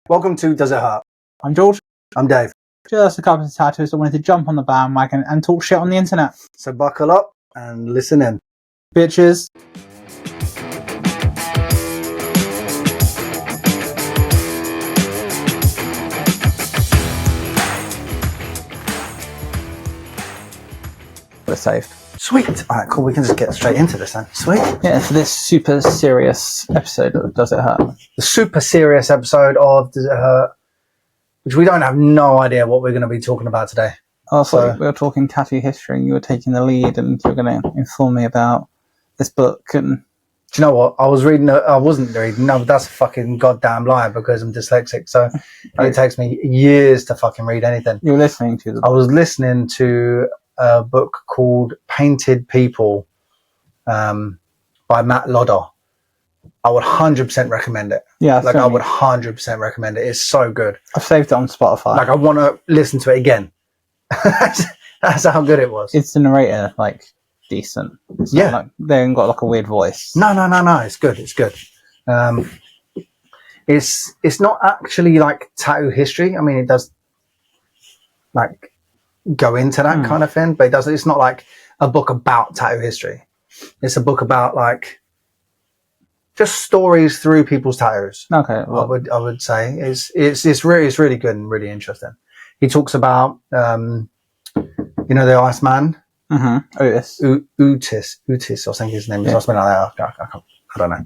Welcome to Does It Hurt? I'm George. I'm Dave. Just a couple of tattoos that wanted to jump on the bandwagon and talk shit on the internet. So buckle up and listen in. Bitches. We're saved. Sweet. Alright, cool. We can just get straight into this then. Sweet. Yeah, for this super serious episode of Does It Hurt? The super serious episode of Does It Hurt? Which we don't have no idea what we're going to be talking about today. Also, we were talking tattoo history and you were taking the lead and you were going to inform me about this book. And do you know what? I wasn't reading. No, that's a fucking goddamn lie because I'm dyslexic. So it takes me years to fucking read anything. You were listening to I was listening to a book called Painted People by Matt Lodder. I would 100% recommend it. Yeah, I would 100% recommend it. It's so good. I've saved it on Spotify. I want to listen to it again. That's how good it was. Is the narrator decent? It's not they haven't got a weird voice. No. It's good. It's good. It's not actually tattoo history. I mean, it does go into that kind of thing, but it doesn't. It's not like a book about tattoo history. It's a book about just stories through people's tattoos. Okay, well, I would say it's really good and really interesting. He talks about the Iceman, Otis, Otis, I think his name is. Something like that. I don't know.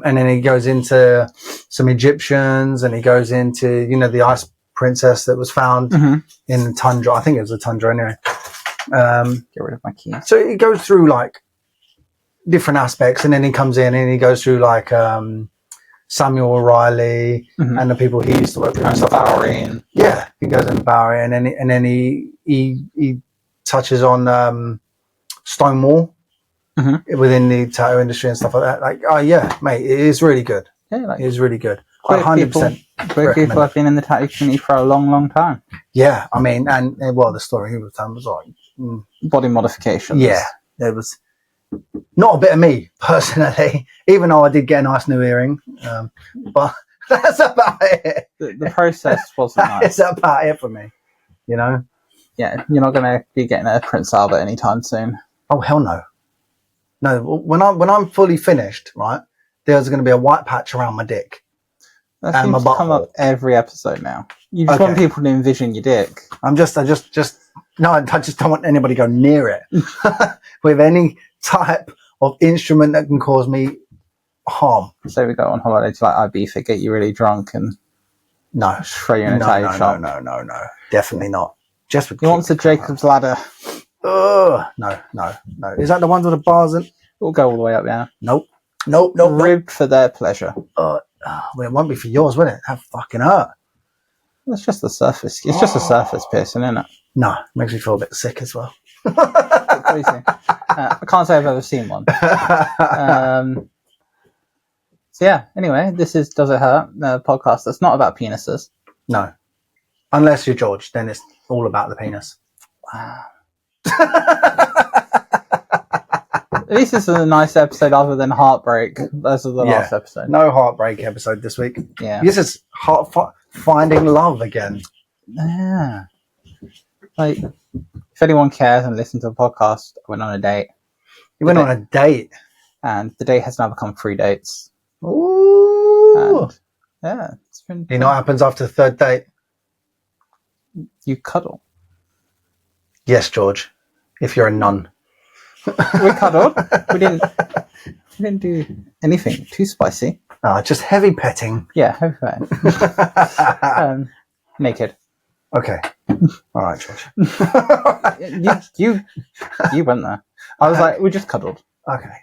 And then he goes into some Egyptians, and he goes into the ice princess that was found in the tundra. I think it was the tundra anyway. Get rid of my keys. So he goes through different aspects, and then he comes in and he goes through Samuel O'Reilly and the people he used to work with and stuff. Bowery. Yeah, he goes into Bowery, and then he touches on Stonewall within the tattoo industry and stuff like that. Oh yeah, mate, it is really good. Yeah, it is really good. 100%. Great people have been in the tattoo community for a long, long time. Yeah, I mean, and the story he was telling was body modifications. Yeah, there was. Not a bit of me, personally, even though I did get a nice new earring. But that's about it. The process wasn't nice. That's about it for me, Yeah, you're not going to be getting a Prince Albert anytime soon. Oh, hell no. No, when I'm fully finished, right, there's going to be a white patch around my dick. That seems to come up every episode now. You just want people to envision your dick. I just don't want anybody to go near it with any type of instrument that can cause me harm. So we go on holiday to Ibiza, get you really drunk and throw you in a tattoo shop. No, definitely not. Just he wants a Jacob's ladder. No. Is that the ones with the bars in? We'll go all the way up, yeah. Nope. Ribbed for their pleasure. Well, it won't be for yours, will it? That fucking hurt. It's just the surface. It's just a surface piercing, isn't it? No, it makes me feel a bit sick as well. Crazy. I can't say I've ever seen one. So yeah, anyway, this is Does It Hurt? The podcast that's not about penises. No. Unless you're George, then it's all about the penis. Wow. At least this is a nice episode other than heartbreak. This is the last episode. No heartbreak episode this week. Yeah. This is finding love again. Yeah. If anyone cares and listens to the podcast, I went on a date. You went on a date? And the date has now become 3 dates. Ooh. And, yeah. It's been you know what happens after the third date? You cuddle. Yes, George. If you're a nun. We cuddled. We didn't do anything too spicy. Just heavy petting. Yeah, heavy petting. Naked. Okay. All right, George. You went there. I was like, we just cuddled. Okay.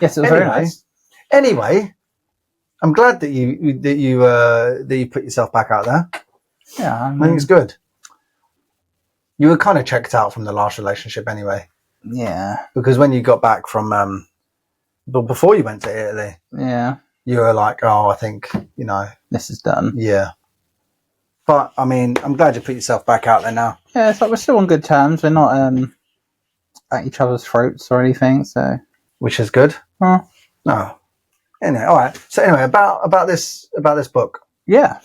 Yes, it was very nice. Anyway, I'm glad that you put yourself back out there. Yeah, I think it's good. You were kind of checked out from the last relationship anyway. Yeah. Because when you got back from, but before you went to Italy, you were like, oh, I think, this is done. Yeah. But, I mean, I'm glad you put yourself back out there now. Yeah, it's we're still on good terms. We're not at each other's throats or anything, so. Which is good. Huh? No. Anyway, all right. So anyway, about this book. Yeah.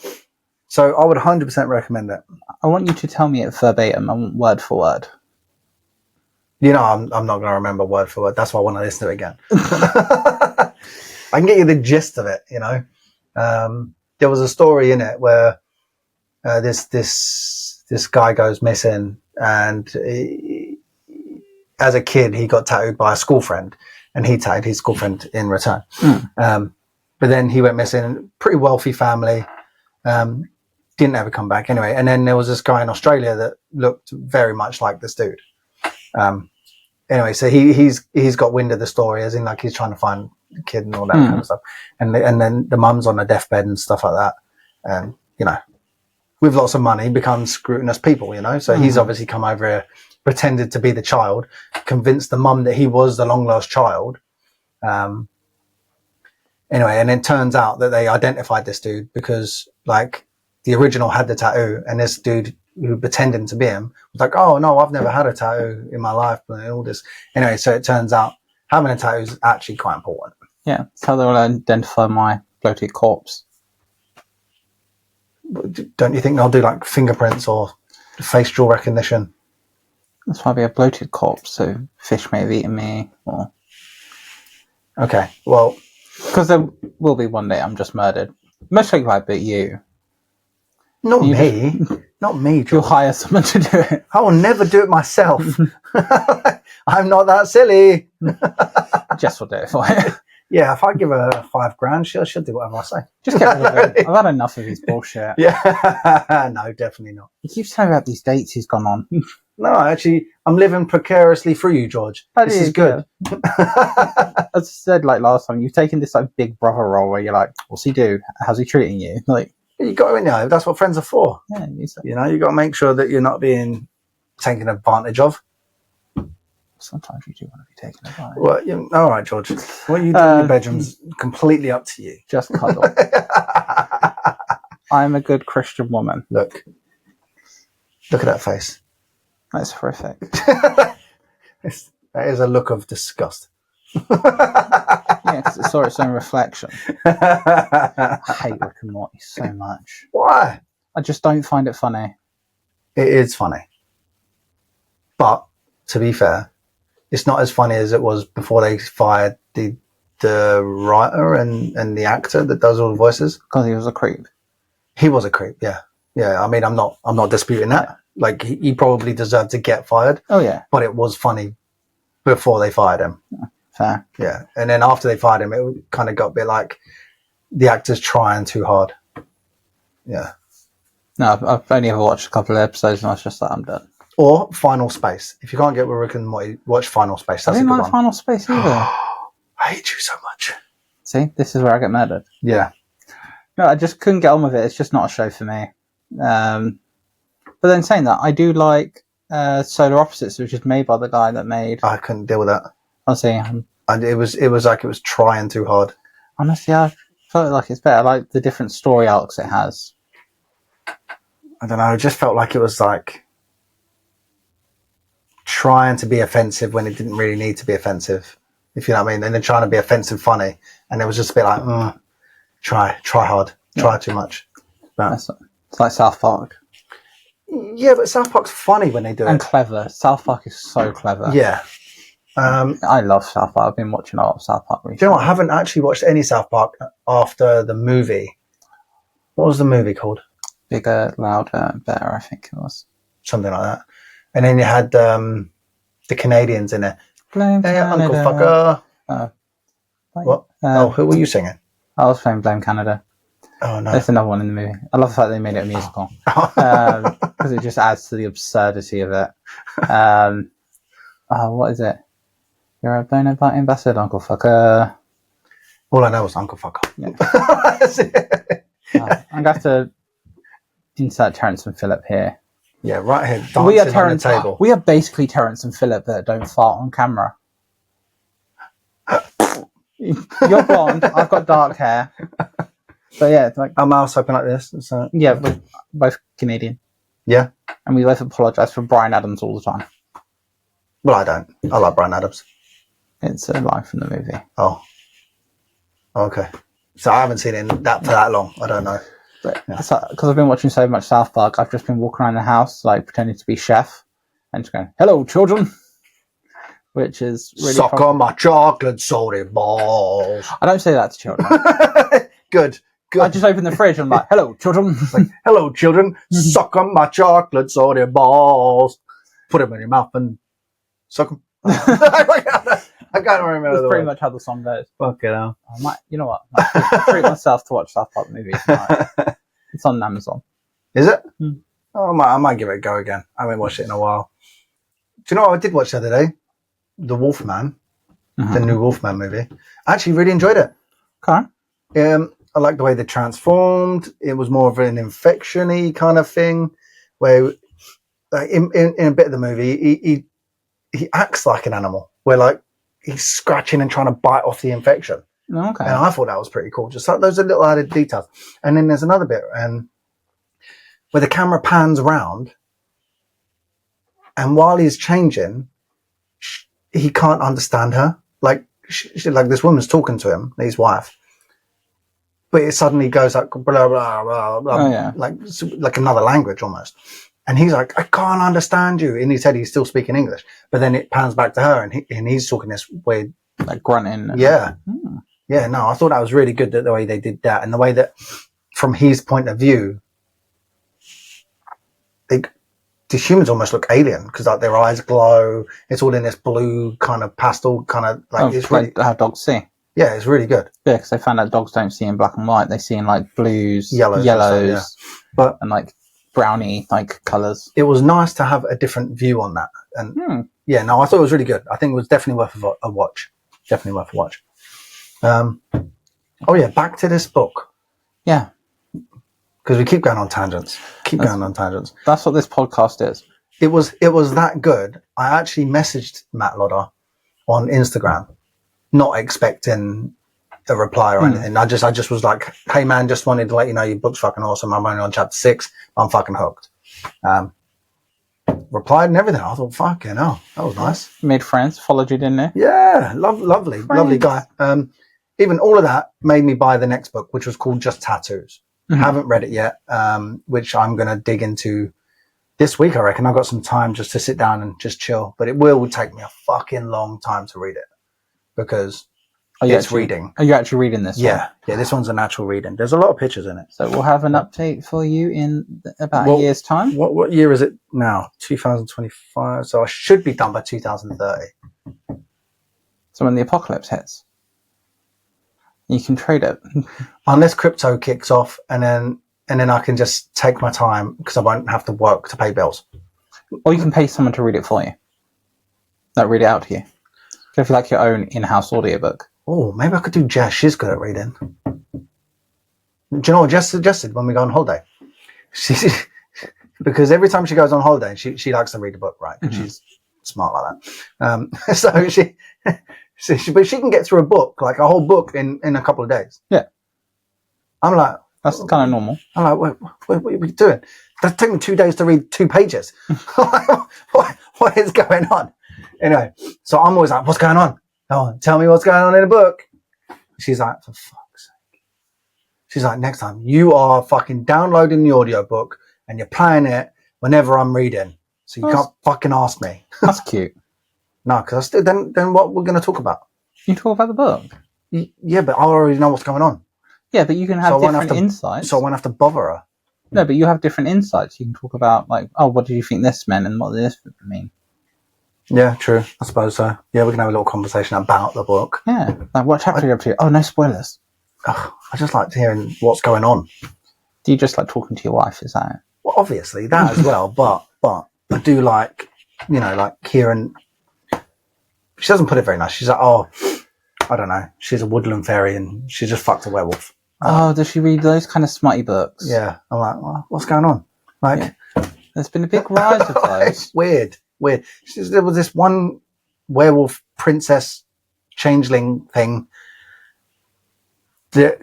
So I would 100% recommend it. I want you to tell me it verbatim. I want word for word. You know, I'm not going to remember word for word. That's why I want to listen to it again. I can get you the gist of it, you know. There was a story in it where this guy goes missing, and as a kid he got tattooed by a school friend, and he tattooed his school friend in return. But then he went missing. Pretty wealthy family, didn't ever come back anyway. And then there was this guy in Australia that looked very much like this dude. Anyway, so he's got wind of the story, as in like he's trying to find the kid and all that kind of stuff. And then the mum's on a deathbed and stuff like that. And you know, with lots of money becomes scrutinous people, you know. So he's obviously come over here, pretended to be the child, convinced the mum that he was the long lost child. Anyway, and it turns out that they identified this dude because like the original had the tattoo, and this dude who pretended to be him was like, oh no, I've never had a tattoo in my life, and all this. Anyway, so it turns out having a tattoo is actually quite important. Yeah, that's how they'll identify my bloated corpse. Don't you think they'll do like fingerprints or facial recognition? That's why we have bloated corpse, so fish may have eaten me, or... Okay, well... Because there will be one day I'm just murdered. Most likely I beat you. Not me. Not me, George. You'll hire someone to do it. I will never do it myself. I'm not that silly. Jess will do it for you. Yeah, if I give her $5,000, she'll do whatever I say. Just get rid of it. I've had enough of his bullshit. Yeah, no, definitely not. He keeps telling me about these dates he's gone on. No, actually, I'm living precariously through you, George. This is good. As I said, like last time, you've taken this like big brother role where you're like, what's he do? How's he treating you? Like, you got to, you know, that's what friends are for. Yeah, you know, you got to make sure that you're not being taken advantage of. Sometimes you do want to be taken advantage. Well, all right, George. What you do in your bedroom's completely up to you. Just cuddle. I'm a good Christian woman. Look at that face. That's horrific. That is a look of disgust. Yeah, because it saw its own reflection. I hate Rick and Morty so much. Why? I just don't find it funny. It is funny. But, to be fair, it's not as funny as it was before they fired the writer and the actor that does all the voices. Because he was a creep. He was a creep, yeah. Yeah, I mean, I'm not disputing that. Like, he probably deserved to get fired. Oh, yeah. But it was funny before they fired him. Fair. Yeah. And then after they fired him, it kind of got a bit like the actor's trying too hard. Yeah. No, I've only ever watched a couple of episodes and I was just like, I'm done. Or Final Space. If you can't get with Rick and Morty, watch Final Space. That's I didn't a good like one. Final Space either. I hate you so much. See, this is where I get murdered. Yeah. No, I just couldn't get on with it. It's just not a show for me. But then saying that, I do like Solar Opposites, which is made by the guy that made... I couldn't deal with that. Honestly, It was like it was trying too hard. Honestly, I felt like it's better. I like the different story arcs it has. I don't know. It just felt like it was like trying to be offensive when it didn't really need to be offensive. If you know what I mean. And then trying to be offensive funny. And it was just a bit like, try hard. Try too much. But, it's like South Park. Yeah, but South Park's funny when they do it. And clever. South Park is so clever. Yeah. I love South Park. I've been watching a lot of South Park recently. Do you know what? I haven't actually watched any South Park after the movie. What was the movie called? Bigger, Louder, Better, I think it was. Something like that. And then you had the Canadians in it. Blame Canada. Uncle Fucker. What? Who were you singing? I was playing Blame Canada. Oh, no. There's another one in the movie. I love the fact they made it a musical. Because it just adds to the absurdity of it. What is it? You're a bona fide ambassador, Uncle Fucker. All I know was Uncle Fucker. Yeah. I'm going to have to insert Terrence and Phillip here. Yeah, right here. Dancing on the table. We are basically Terrence and Phillip that don't fart on camera. You're blonde. I've got dark hair. So yeah, it's like our mouths open like this. So. Yeah, we're both Canadian. Yeah. And we both apologise for Bryan Adams all the time. Well, I don't. I like Bryan Adams. It's a line from the movie. Oh. Okay. So I haven't seen it for that long. I don't know. Because I've been watching so much South Park, I've just been walking around the house like pretending to be chef and just going, "Hello, children," which is really suck on my chocolate soda balls. I don't say that to children. Good. I just open the fridge and I'm like, "Hello, children." Like, hello, children. Suck on my chocolate soda balls. Put them in your mouth and suck them. I can't remember. That's pretty much how the song goes. Fuck it hell. I might, you know what? I treat myself to watch South Park movies tonight. It's on Amazon. Is it? Oh, I might give it a go again. I haven't watched it in a while. Do you know what I did watch the other day? The Wolfman. The new Wolfman movie. I actually really enjoyed it. Okay. I like the way they transformed. It was more of an infection-y kind of thing, where like, in a bit of the movie, he acts like an animal, where like he's scratching and trying to bite off the infection. Okay. And I thought that was pretty cool. Just like those are little added details. And then there's another bit where the camera pans around, and while he's changing, he can't understand her. Like like this woman's talking to him, his wife. But it suddenly goes like blah blah blah blah, like another language almost. And he's like, I can't understand you. And he said he's still speaking English, but then it pans back to her, and he's talking this weird, like grunting. Yeah, yeah. No, I thought that was really good, the way they did that, and the way that, from his point of view, the humans almost look alien because like their eyes glow. It's all in this blue kind of pastel kind of like. It's really how dogs see. Yeah, it's really good. Yeah, because they found out dogs don't see in black and white; they see in like blues, yellows, and like browny like colours. It was nice to have a different view on that, and yeah, no, I thought it was really good. I think it was definitely worth a watch. Definitely worth a watch. Oh yeah, back to this book. Yeah, because we keep going on tangents. That's what this podcast is. It was that good. I actually messaged Matt Lodder on Instagram, not expecting a reply or anything. I just was like, hey man, just wanted to let you know your book's fucking awesome. I'm only on chapter 6. I'm fucking hooked. Replied and everything. I thought, fucking hell, that was nice. Made friends, followed you, didn't they? Yeah, lovely guy. Even all of that made me buy the next book, which was called Just Tattoos. Haven't read it yet, which I'm going to dig into this week, I reckon. I've got some time just to sit down and just chill, but it will take me a fucking long time to read it because it's reading. Are you actually reading this one? Yeah, this one's a natural reading. There's a lot of pictures in it. So we'll have an update for you in about a year's time. What year is it now? 2025. So I should be done by 2030. So when the apocalypse hits, you can trade it. Unless crypto kicks off, and then I can just take my time because I won't have to work to pay bills. Or you can pay someone to read it for you. Like read it out to you. So if you like your own in-house audiobook. Oh, maybe I could do Jess. She's good at reading. Do you know what Jess suggested when we go on holiday? Because every time she goes on holiday, she likes to read a book, right? She's smart like that. So but she can get through a book, like a whole book in a couple of days. Yeah. I'm like... That's kind of normal. I'm like, what are we doing? That'll take me 2 days to read 2 pages. What is going on? Anyway, so I'm always like, what's going on? Oh, tell me what's going on in the book. She's like, for fuck's sake. She's like, next time you are fucking downloading the audiobook and you're playing it whenever I'm reading. So you can't fucking ask me. That's cute. No, because then what we're going to talk about? You talk about the book. Yeah, but I already know what's going on. Yeah, but you can have different insights. So I won't have to bother her. No, but you have different insights. You can talk about, like, oh, what do you think this meant and what this would mean? Yeah, true. I suppose so. Yeah, we can have a little conversation about the book. Yeah. Like, what chapter are you up to? Oh, no spoilers. I just like hearing what's going on. Do you just like talking to your wife? Is that it? Well, obviously, that as well. But I do like, like hearing... She doesn't put it very nice. She's like, oh, I don't know. She's a woodland fairy and she just fucked a werewolf. Oh, does she read those kind of smutty books? Yeah. I'm like, well, what's going on? Like, there's been a big rise of those. It's weird. There was this one werewolf princess changeling thing that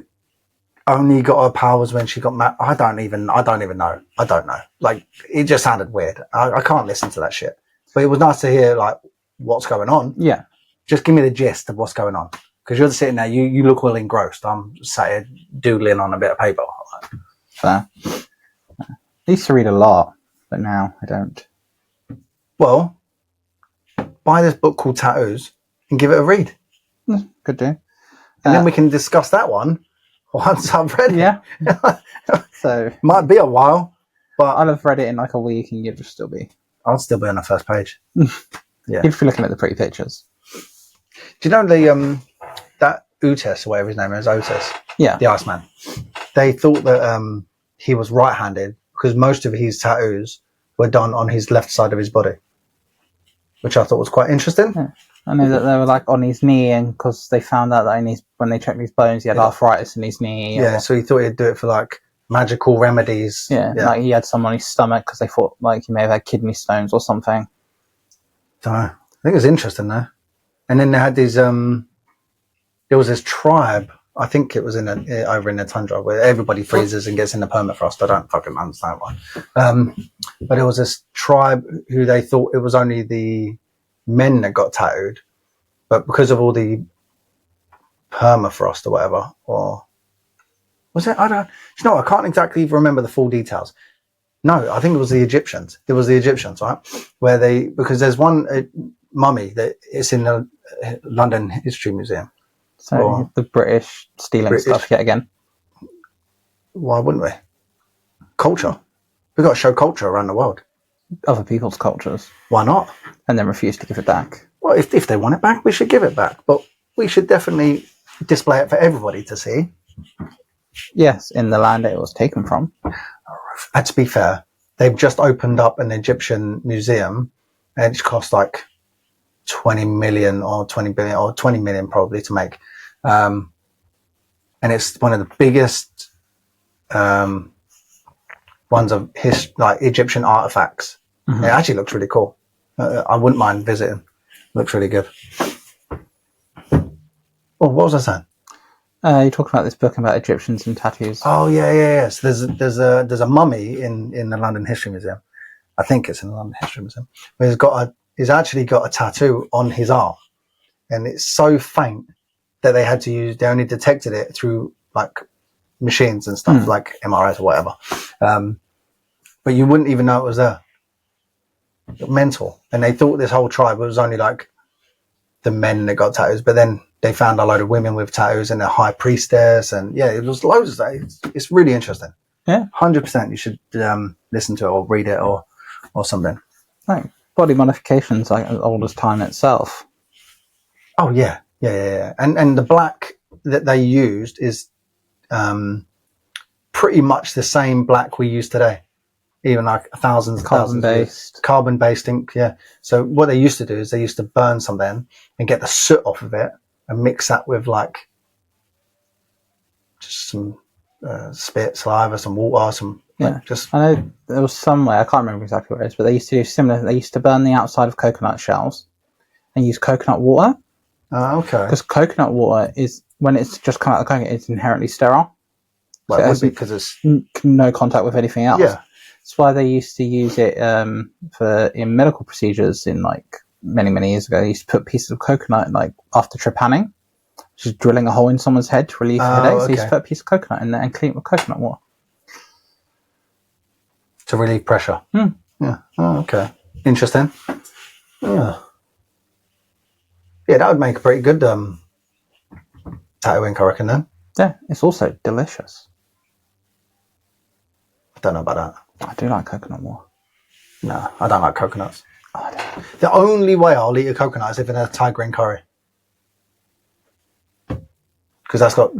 only got her powers when she got married. I don't even know. I don't know. Like, it just sounded weird. I can't listen to that shit. But it was nice to hear, like, what's going on. Yeah. Just give me the gist of what's going on. Because you're sitting there, you look all engrossed. I'm sat here doodling on a bit of paper. Fair. I used to read a lot, but now I don't. Well, buy this book called Tattoos and give it a read. Could do. And then we can discuss that one once I've read it. Yeah. So might be a while, but I'll have read it in like a week and you'd still be. I'll still be on the first page. Yeah. You'd be looking at the pretty pictures. Do you know the that Otis, or whatever his name is, Otis? Yeah. The Iceman. They thought that he was right-handed because most of his tattoos were done on his left side of his body, which I thought was quite interesting. Yeah. I know that they were like on his knee, and because they found out that when they checked his bones, he had arthritis in his knee. Yeah, so he thought he'd do it for like magical remedies. Yeah, like he had some on his stomach because they thought like he may have had kidney stones or something. So I think it was interesting though. And then they had these. There was this tribe. I think it was over in the tundra where everybody freezes and gets in the permafrost. I don't fucking understand why. But it was this tribe who they thought it was only the men that got tattooed, but because of all the permafrost or whatever, or was it? I don't. You know, I can't exactly remember the full details. No, I think it was the Egyptians. It was the Egyptians, right? Where because there's one mummy that it's in the London History Museum. So the British stealing stuff yet again. Why wouldn't we? Culture. We've got to show culture around the world. Other people's cultures. Why not? And then refuse to give it back. Well, if they want it back, we should give it back. But we should definitely display it for everybody to see. Yes, in the land it was taken from. And to be fair, they've just opened up an Egyptian museum, and it's cost like 20 million or 20 billion or 20 million probably to make. And it's one of the biggest ones of like Egyptian artifacts. Mm-hmm. It actually looks really cool. I wouldn't mind visiting. Looks really good. Oh, what was I saying? You talked about this book about Egyptians and tattoos. Oh yeah. So there's a mummy in the London History Museum. I think it's in the London History Museum. But he's actually got a tattoo on his arm, and it's so faint that they only detected it through like machines and stuff like MRIs or whatever. But you wouldn't even know it was there. Mental. And they thought this whole tribe was only like the men that got tattoos, but then they found a load of women with tattoos and a high priestess, and it was loads of that. It's really interesting. Yeah, 100%. You should listen to it or read it or something. Right. Body modification's like as old as time itself. Oh yeah. And the black that they used is pretty much the same black we use today. Even like thousands of carbon-based ink. Yeah. So what they used to do is they used to burn something and get the soot off of it and mix that with like just some spit, saliva, some water, I know there was somewhere, I can't remember exactly where it is, but they used to do similar. They used to burn the outside of coconut shells and use coconut water. Oh, okay. Because coconut water is, when it's just come out of the coconut, it's inherently sterile. Well, so it would be because it's no contact with anything else. Yeah. That's why they used to use it in medical procedures in like many years ago. They used to put pieces of coconut like after trepanning, just drilling a hole in someone's head to relieve headaches. Okay. So they used to put a piece of coconut in there and clean it with coconut water. To relieve pressure. Yeah. Oh, okay. Interesting. Yeah. Yeah, that would make a pretty good tattoo ink, I reckon, then. Yeah, it's also delicious. I don't know about that. I do like coconut water. No, I don't like coconuts. The only way I'll eat a coconut is if it has Thai green curry. Because that's got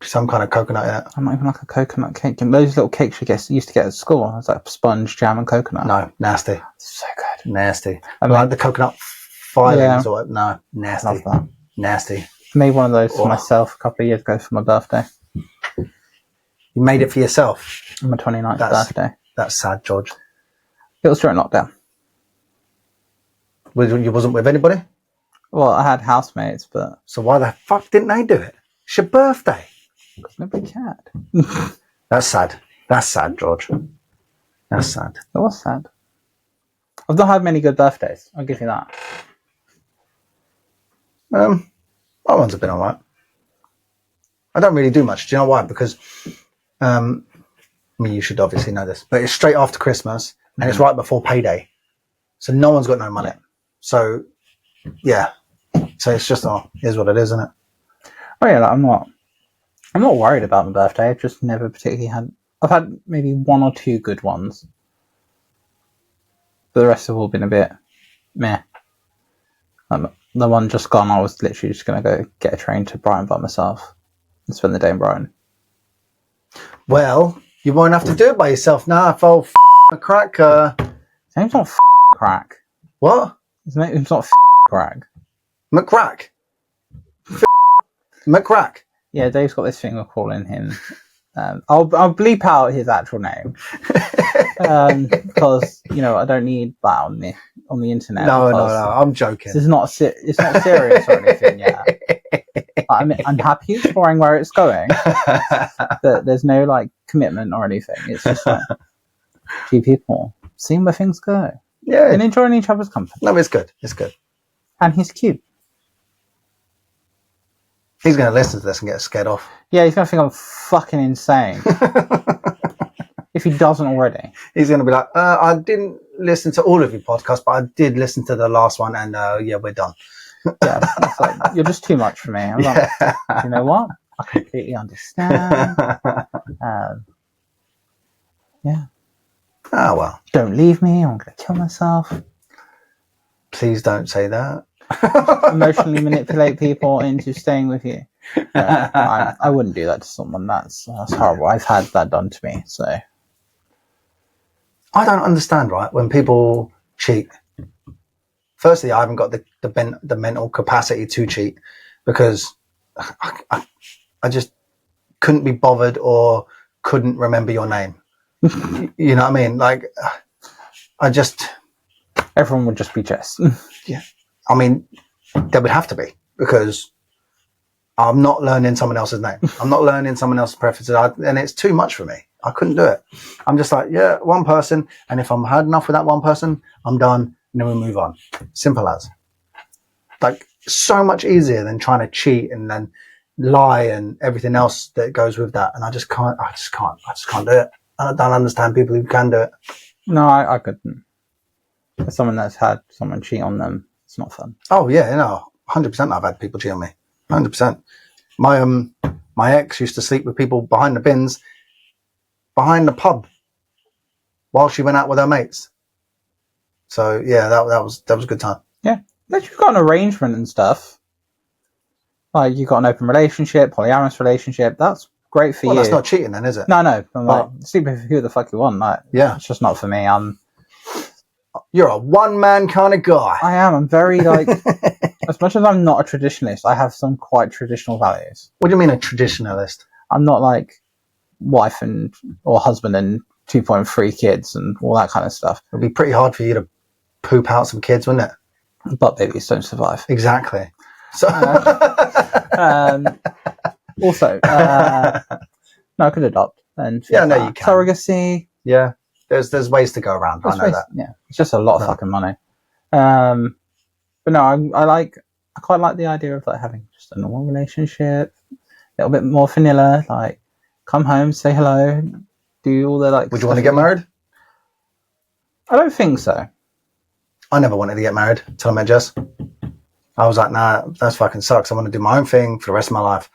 some kind of coconut in it. I'm not even like a coconut cake. And those little cakes you used to get at school, it's like sponge, jam and coconut. No, nasty. So good. Nasty. Like the coconut filings or no, nasty. Love that. Nasty. I made one of those for myself a couple of years ago for my birthday. You made it for yourself? On my 29th birthday. That's sad, George. It was during lockdown. You wasn't with anybody? Well, I had housemates, but... So why the fuck didn't they do it? It's your birthday. Because nobody cared. That's sad. That's sad, George. That's sad. It was sad. I've not had many good birthdays. I'll give you that. My ones have been alright. I don't really do much. Do you know why? Because I mean, you should obviously know this, but it's straight after Christmas and it's right before payday. So no one's got no money. Yeah. So, yeah. So it's just, here's what it is, isn't it? Oh yeah, like, I'm not worried about my birthday. I've just never particularly I've had maybe one or two good ones. But the rest have all been a bit meh. The one just gone, I was literally just going to go get a train to Brighton by myself and spend the day in Brighton. Well, you won't have to do it by yourself now if I'll crack. His name's not Crack. What? His name's not Crack. McCrack. McCrack. Yeah, Dave's got this thing of calling him. I'll bleep out his actual name because I don't need that on the internet. No, I'm joking. This is not it's not serious or anything. Yeah, I'm happy exploring where it's going. There's no like commitment or anything. It's just like two people seeing where things go. Yeah, and enjoying each other's company. No, it's good. It's good. And he's cute. He's going to listen to this and get scared off. Yeah, he's going to think I'm fucking insane. If he doesn't already. He's going to be like, I didn't listen to all of your podcasts, but I did listen to the last one, and yeah, we're done. Yeah, it's like, you're just too much for me. I'm like, you know what? I completely understand. Yeah. Oh, well. Don't leave me, I'm going to kill myself. Please don't say that. Emotionally manipulate people into staying with you. I wouldn't do that to someone. That's horrible. I've had that done to me. So I don't understand, right? When people cheat. Firstly, I haven't got the mental capacity to cheat because I just couldn't be bothered or couldn't remember your name. You know what I mean? Like, everyone would just be Jess. Yeah. I mean, there would have to be because I'm not learning someone else's name. I'm not learning someone else's preferences. And it's too much for me. I couldn't do it. I'm just like, yeah, one person. And if I'm had enough with that one person, I'm done. And then we move on. Simple as. Like, so much easier than trying to cheat and then lie and everything else that goes with that. And I just can't do it. I don't understand people who can do it. No, I couldn't. As someone that's had someone cheat on them, it's not fun. Oh yeah, 100% I've had people cheat on me. 100%. My ex used to sleep with people behind the bins, behind the pub, while she went out with her mates. So yeah, that was a good time. Yeah, but you've got an arrangement and stuff. Like you've got an open relationship, polyamorous relationship. That's great for you. That's not cheating, then, is it? No. I'm like, sleep with who the fuck you want. Like, yeah, it's just not for me. You're a one-man kind of guy. I am. I'm very, like, as much as I'm not a traditionalist, I have some quite traditional values. What do you mean a traditionalist? I'm not like wife or husband and 2.3 kids and all that kind of stuff. It'd be pretty hard for you to poop out some kids, wouldn't it? But babies don't survive. Exactly. So, also, no, I could adopt. And yeah, no, you can. Surrogacy. Yeah. There's ways to go around. I know that. Yeah, it's just a lot of fucking money. But no, I quite like the idea of like having just a normal relationship, a little bit more vanilla. Like, come home, say hello, do all the like. Would you want to get married? I don't think so. I never wanted to get married until I met Jess. I was like, nah, that fucking sucks. I want to do my own thing for the rest of my life.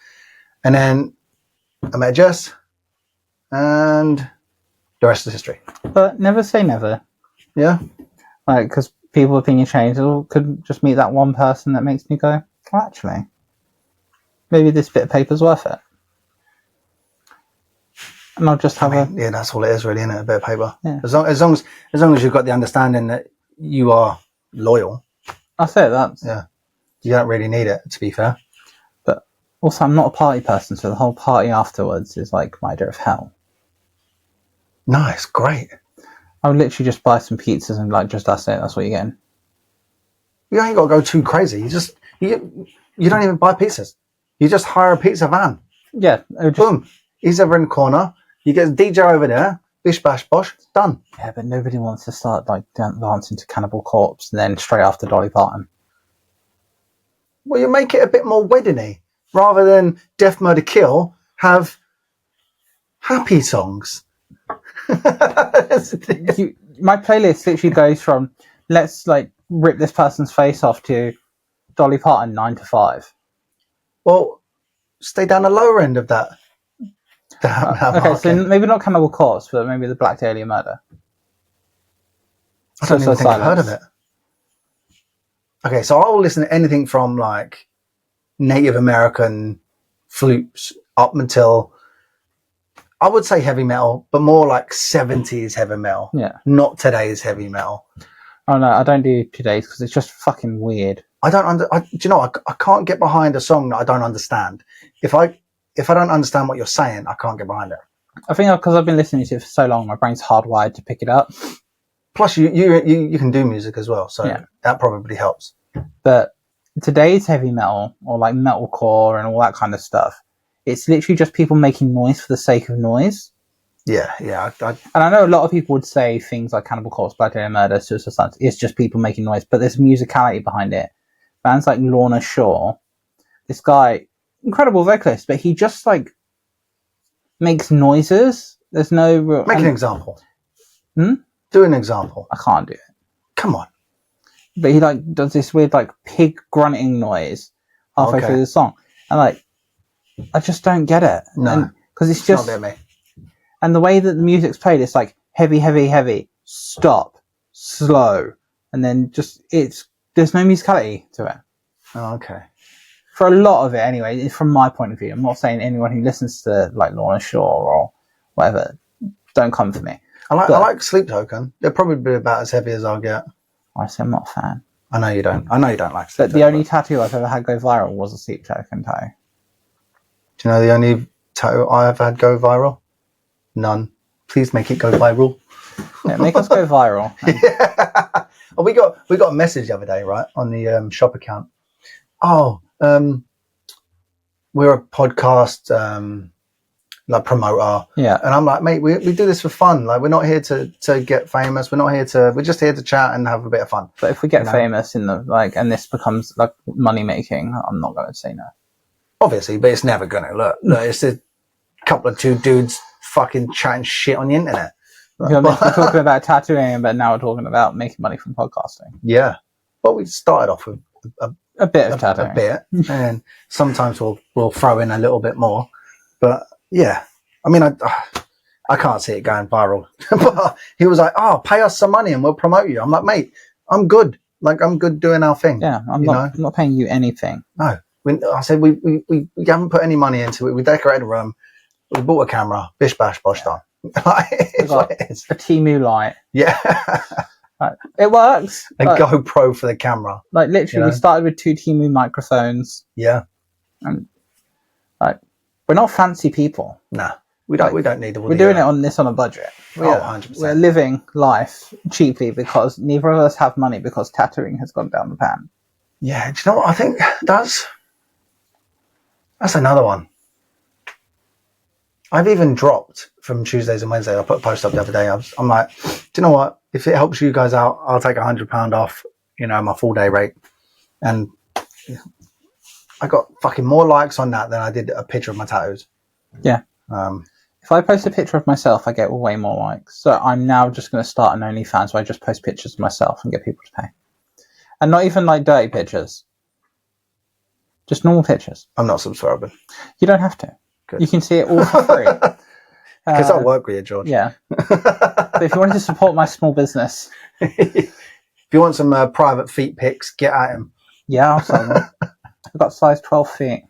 And then I met Jess, and the rest is history. But never say never. Yeah. Like, because people's opinion change. Could just meet that one person that makes me go, oh, actually, maybe this bit of paper's worth it. And I'll just have yeah, that's all it is, really, isn't it? A bit of paper. Yeah. As long as you've got the understanding that you are loyal. That's it. Yeah. You don't really need it, to be fair. But also, I'm not a party person, so the whole party afterwards is like my idea of hell. Nice, great. I would literally just buy some pizzas and like just that's it. That's what you're getting. You ain't got to go too crazy. You don't even buy pizzas. You just hire a pizza van. Yeah. Boom. He's over in the corner. You get a DJ over there. Bish bash bosh. Done. Yeah, but nobody wants to start like dancing to Cannibal Corpse and then straight after Dolly Parton. Well, you make it a bit more wedding-y. Rather than Death Murder Kill, have happy songs. My playlist literally goes from let's like rip this person's face off to Dolly Parton 9 to 5. Well, stay down the lower end of that. Okay, so maybe not Cannibal Corpse, but maybe the Black Dahlia Murder. I don't even think I've heard of it. Okay, so I will listen to anything from like Native American flutes up until, I would say heavy metal, but more like 70s heavy metal. Yeah. Not today's heavy metal. Oh no, I don't do today's because it's just fucking weird. I can't get behind a song that I don't understand. If I don't understand what you're saying, I can't get behind it. I think because I've been listening to it for so long, my brain's hardwired to pick it up. Plus, you can do music as well, so that probably helps. But today's heavy metal, or like metalcore and all that kind of stuff, it's literally just people making noise for the sake of noise. Yeah. And I know a lot of people would say things like Cannibal Corpse, Black Dahlia Murder, Suicide Silence, it's just people making noise, but there's musicality behind it. Bands like Lorna Shore, this guy, incredible vocalist, but he just like makes noises. There's no real... Make an example. Do an example. I can't do it. Come on. But he like does this weird like pig grunting noise halfway through the song, and like I just don't get it. No, because it's just not me. And the way that the music's played, it's like heavy, heavy, heavy, stop, slow, and then just there's no musicality to it. Oh, okay. For a lot of it, anyway, from my point of view. I'm not saying anyone who listens to like Lorna Shore or whatever, don't come for me. I like Sleep Token. They'll probably be about as heavy as I'll get. I say I'm not a fan. I know you don't like Sleep Token. But the only tattoo I've ever had go viral was a Sleep Token tattoo. Do you know the only tattoo I ever had go viral? None. Please make it go viral. Yeah, make us go viral. Yeah. Oh, we got a message the other day, right, on the shop account. Oh, we're a podcast like promoter. Yeah. And I'm like, mate, we do this for fun. Like, we're not here to get famous. We're just here to chat and have a bit of fun. But if we get famous in the and this becomes like money making, I'm not going to say no. Obviously, but it's never going to look. It's a couple of two dudes fucking chatting shit on the internet. We're talking about tattooing, but now we're talking about making money from podcasting. Yeah. Well, we started off with a bit of tattooing. A bit. And sometimes we'll throw in a little bit more. But yeah, I mean, I can't see it going viral. But he was like, oh, pay us some money and we'll promote you. I'm like, mate, I'm good. Like, I'm good doing our thing. Yeah, I'm not paying you anything. No. I said, we haven't put any money into it. We decorated a room. We bought a camera. Bish, bash, bosh, done. It's a Temu light. Yeah. It works. A GoPro for the camera. Like, literally, we started with 2 Temu microphones. Yeah. And, like, we're not fancy people. No. We don't need all We're doing it on a budget. 100%. We're living life cheaply because neither of us have money because tattooing has gone down the pan. Yeah. Do you know what? I think that's another one. I've even dropped from Tuesdays and Wednesdays. I put a post up the other day. I'm like, do you know what? If it helps you guys out, I'll take £100 off, my full day rate. And I got fucking more likes on that than I did a picture of my tattoos. Yeah. If I post a picture of myself, I get way more likes. So I'm now just going to start an OnlyFans where I just post pictures of myself and get people to pay. And not even like dirty pictures. Just normal pictures. I'm not subscribing. You don't have to. Good. You can see it all for free. Because I'll work with you, George. Yeah. But if you wanted to support my small business. If you want some private feet pics, get at him. Yeah, I'll sell them. I've got size 12 feet.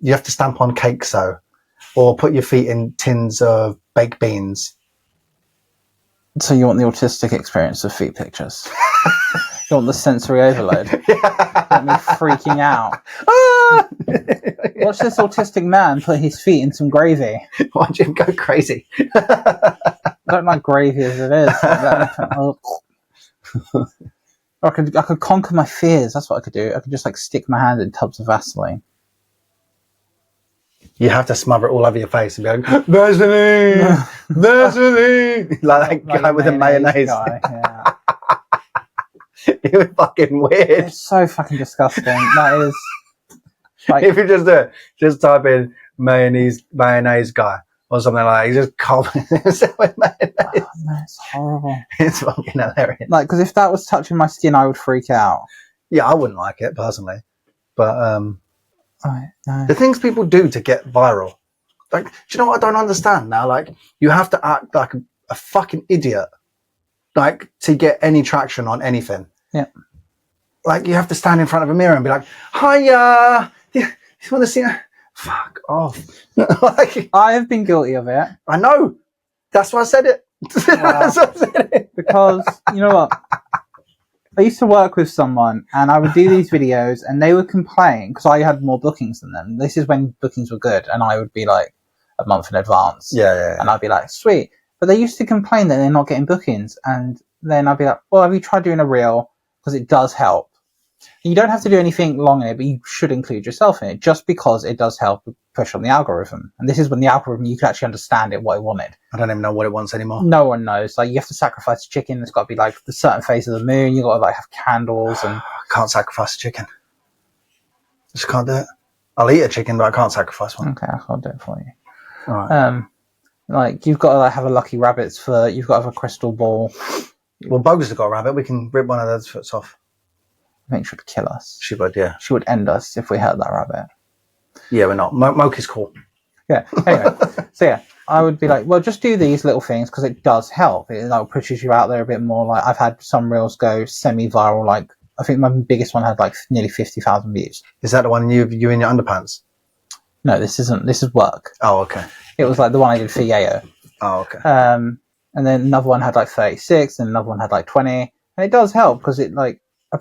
You have to stamp on cake, so. Or put your feet in tins of baked beans. So you want the autistic experience of feet pictures? You want the sensory overload? Yeah. You want me freaking out? Watch this autistic man put his feet in some gravy. Watch him go crazy. I don't like gravy as it is. I could conquer my fears. That's what I could do. I could just like stick my hand in tubs of Vaseline. You have to smother it all over your face and be like, Vaseline! Vaseline! Like that guy with the mayonnaise. Guy, yeah. It was fucking weird. It's so fucking disgusting. That is... Like, if you just do it, just type in mayonnaise guy. or something like that. He's just covered in himself with mayonnaise. Oh, no, it's horrible. It's fucking hilarious. Like, because if that was touching my skin, I would freak out. Yeah, I wouldn't like it personally, but no. the things people do to get viral, like, do you know what I don't understand now? Like, you have to act like a fucking idiot, like, to get any traction on anything. Yeah. Like, you have to stand in front of a mirror and be like, "Hiya, you want to see?" Fuck off. Like, I have been guilty of it. I know. That's why I said it. That's why I said it. Because, you know what? I used to work with someone and I would do these videos and they would complain because I had more bookings than them. This is when bookings were good and I would be like a month in advance. Yeah. And I'd be like, sweet. But they used to complain that they're not getting bookings. And then I'd be like, well, have you tried doing a reel? Because it does help. You don't have to do anything long in it, but you should include yourself in it just because it does help push on the algorithm. And this is when the algorithm, you can actually understand it, what it wanted. I don't even know what it wants anymore. No one knows. Like, you have to sacrifice a chicken. It's got to be like the certain phase of the moon. You got to like have candles and. I can't sacrifice a chicken. I just can't do it. I'll eat a chicken, but I can't sacrifice one. Okay, I'll do it for you. All right. Like, you've got to like have a lucky rabbit's foot. You've got to have a crystal ball. Well, Bogus has got a rabbit. We can rip one of those foots off. I think she would kill us. She would, yeah. She would end us if we hurt that rabbit. Yeah, we're not. Moki's cool. Yeah. Anyway, so yeah, I would be like, well, just do these little things because it does help. It like pushes you out there a bit more. Like, I've had some reels go semi-viral. Like, I think my biggest one had like nearly 50,000 views. Is that the one you in your underpants? No, this isn't. This is work. Oh, okay. It was like the one I did for Yayo. Oh, okay. And then another one had like 36, and another one had like 20. And it does help because it like I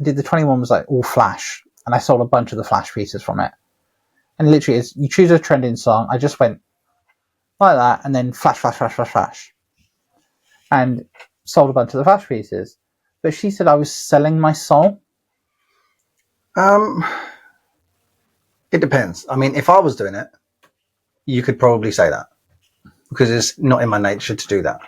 did the 21 was like all flash, and I sold a bunch of the flash pieces from it. And literally, is you choose a trending song. I just went like that, and then flash, and sold a bunch of the flash pieces. But she said I was selling my soul. It depends. I mean, if I was doing it, you could probably say that because it's not in my nature to do that.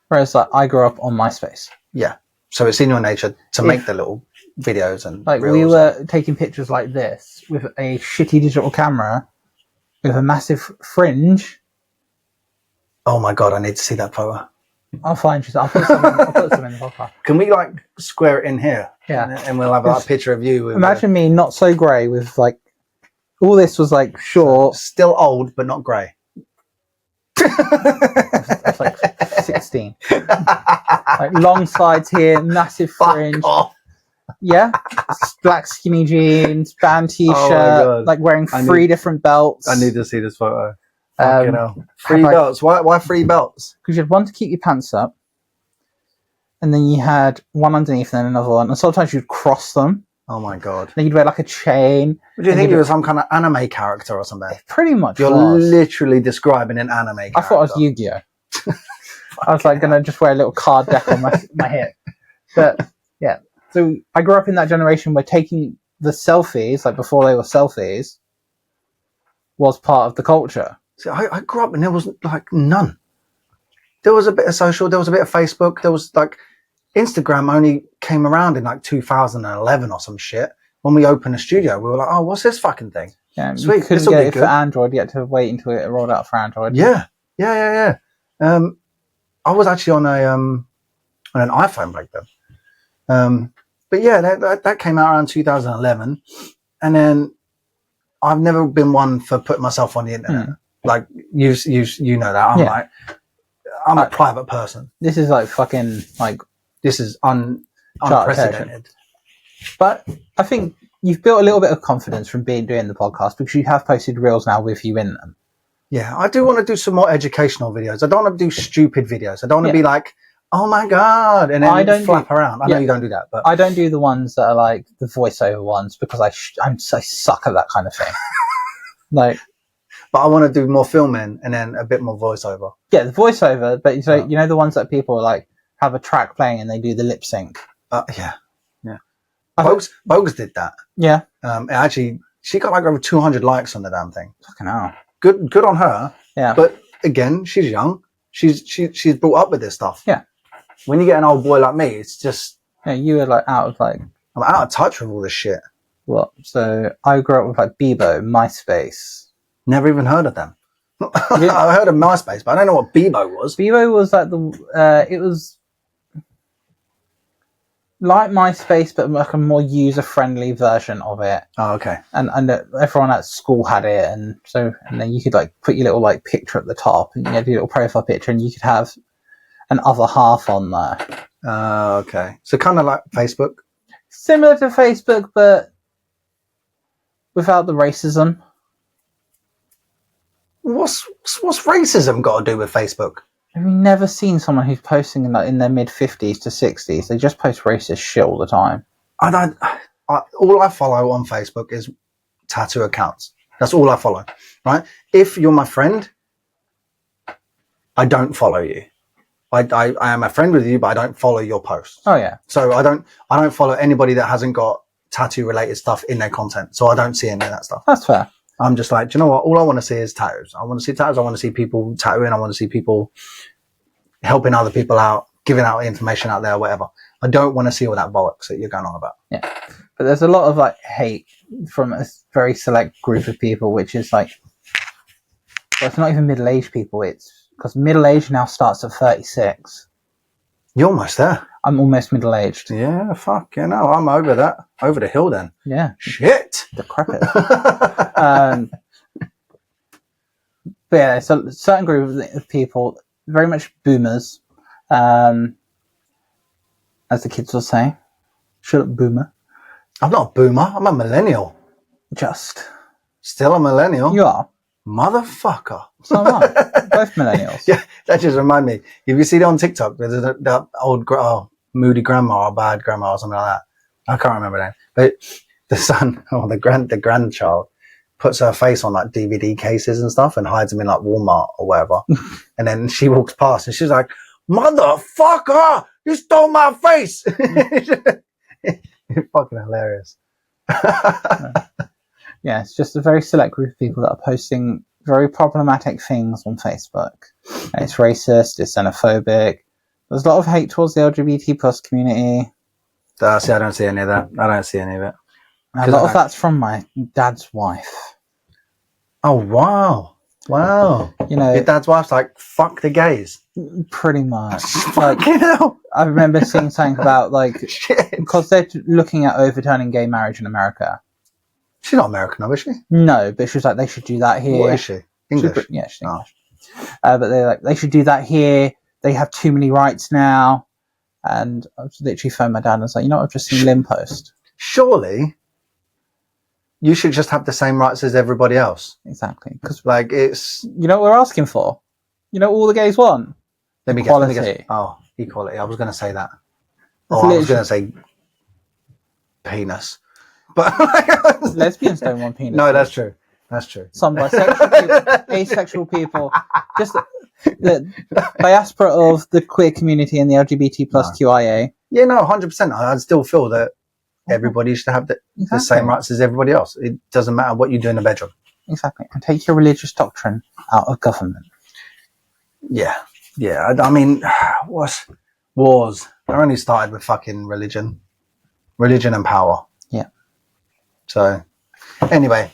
Whereas, like, I grew up on MySpace. Yeah. So it's in your nature to make the little videos and like reels. We were taking pictures like this with a shitty digital camera with a massive fringe. Oh my god, I need to see that photo. I'll find you. I'll put some in the podcast. Can we like square it in here? Yeah. And we'll have like, a picture of you. With imagine me not so grey with like all this was like short. Still old, but not grey. I was like 16. Like long sides here, massive fringe. Fuck off. Yeah. Black skinny jeans, band t-shirt, like wearing three different belts. I need to see this photo. You know, three belts. Why three belts? Because you had one to keep your pants up, and then you had one underneath, and then another one. And sometimes you'd cross them. Oh my god! Then you'd wear like a chain. What do you think you were some kind of anime character or something? Pretty much. You're literally describing an anime character. I thought I was Yu-Gi-Oh. I was like gonna just wear a little card deck on my hip. But yeah, so I grew up in that generation where taking the selfies, like before they were selfies, was part of the culture. See, I grew up and there was like none. There was a bit of social, there was a bit of Facebook, there was like Instagram only came around in like 2011 or some shit. When we opened a studio, we were like, oh, what's this fucking thing? Yeah, sweet. You couldn't get it for Android. You had to wait until it rolled out for Android. Yeah. I was actually on an iPhone back then. But yeah, that came out around 2011. And then I've never been one for putting myself on the internet. Like you know that. I'm a private person. This is like fucking like this is unprecedented. But I think you've built a little bit of confidence from doing the podcast because you have posted reels now with you in them. Yeah, I do want to do some more educational videos. I don't want to do stupid videos. I don't want to be like, oh my god, and then flap around. I know you don't do that, but I don't do the ones that are like the voiceover ones because I suck at that kind of thing. Like. But I want to do more filming and then a bit more voiceover. Yeah, the voiceover, but you know the ones that people like have a track playing and they do the lip sync. Yeah. Bogus did that. Yeah. Actually, she got like over 200 likes on the damn thing. Fucking hell. Good on her. Yeah. But again, she's young. She's brought up with this stuff. Yeah. When you get an old boy like me, it's just. Yeah, you were like I'm out of touch with all this shit. What? So I grew up with like Bebo, MySpace. Never even heard of them. I heard of MySpace, but I don't know what Bebo was. Bebo was like it was like MySpace, but like a more user-friendly version of it. Oh, okay. And everyone at school had it, and then you could like put your little like picture at the top, and you had your little profile picture, and you could have an other half on there. Okay. So kind of like Facebook. Similar to Facebook, but without the racism. What's racism got to do with Facebook? Have you never seen someone who's posting in their mid-50s to 60s? They just post racist shit all the time. All I follow on Facebook is tattoo accounts. That's all I follow, right? If you're my friend, I don't follow you. I am a friend with you, but I don't follow your posts. Oh yeah. So I don't follow anybody that hasn't got tattoo related stuff in their content. So I don't see any of that stuff. That's fair. I'm just like, do you know what? All I want to see is tattoos. I want to see tattoos. I want to see people tattooing. I want to see people helping other people out, giving out information out there, whatever. I don't want to see all that bollocks that you're going on about. Yeah. But there's a lot of like hate from a very select group of people, which is like, well, it's not even middle-aged people. It's because middle-age now starts at 36. You're almost there. I'm almost middle-aged. Yeah, fuck, you know, I'm over that. Over the hill then. Yeah. Shit. Decrepit. But yeah, so a certain group of people, very much boomers, as the kids will say. Shut up, boomer. I'm not a boomer. I'm a millennial. Just. Still a millennial. You are. Motherfucker. So am I. Both millennials. Yeah, that just reminded me. If you see it on TikTok, there's that old moody grandma or bad grandma or something like that. I can't remember that. But the son or the grandchild puts her face on like DVD cases and stuff and hides them in like Walmart or whatever. And then she walks past and she's like, "Motherfucker, you stole my face." It's fucking hilarious. Yeah, it's just a very select group of people that are posting very problematic things on Facebook. And it's racist, it's xenophobic. There's a lot of hate towards the LGBT plus community. See, I don't see any of that. I don't see any of it. A lot of that's from my dad's wife. Oh, wow. Wow. You know, your dad's wife's like, fuck the gays. Pretty much. Fucking hell. I remember seeing something about like, Shit. because they're looking at overturning gay marriage in America. She's not American, though, is she? No, but she was like, they should do that here. What is she? English? Yeah, she's English. But they're like, they should do that here. They have too many rights now. And I was literally phoned my dad and was like, you know what, I've just seen Lynn post. Surely you should just have the same rights as everybody else. Exactly. Because, like, it's... You know what we're asking for? You know what all the gays want? Equality. Oh, equality. I was going to say that. I was going to say penis. But lesbians don't want penis. No, that's true. That's true. Some bisexual people, asexual people, just the diaspora of the queer community and the LGBT plus QIA. Yeah, no, 100%. I still feel that everybody should have the same rights as everybody else. It doesn't matter what you do in the bedroom. Exactly. And take your religious doctrine out of government. Yeah. Yeah. I mean, wars? They only started with fucking religion and power. Yeah. So, anyway,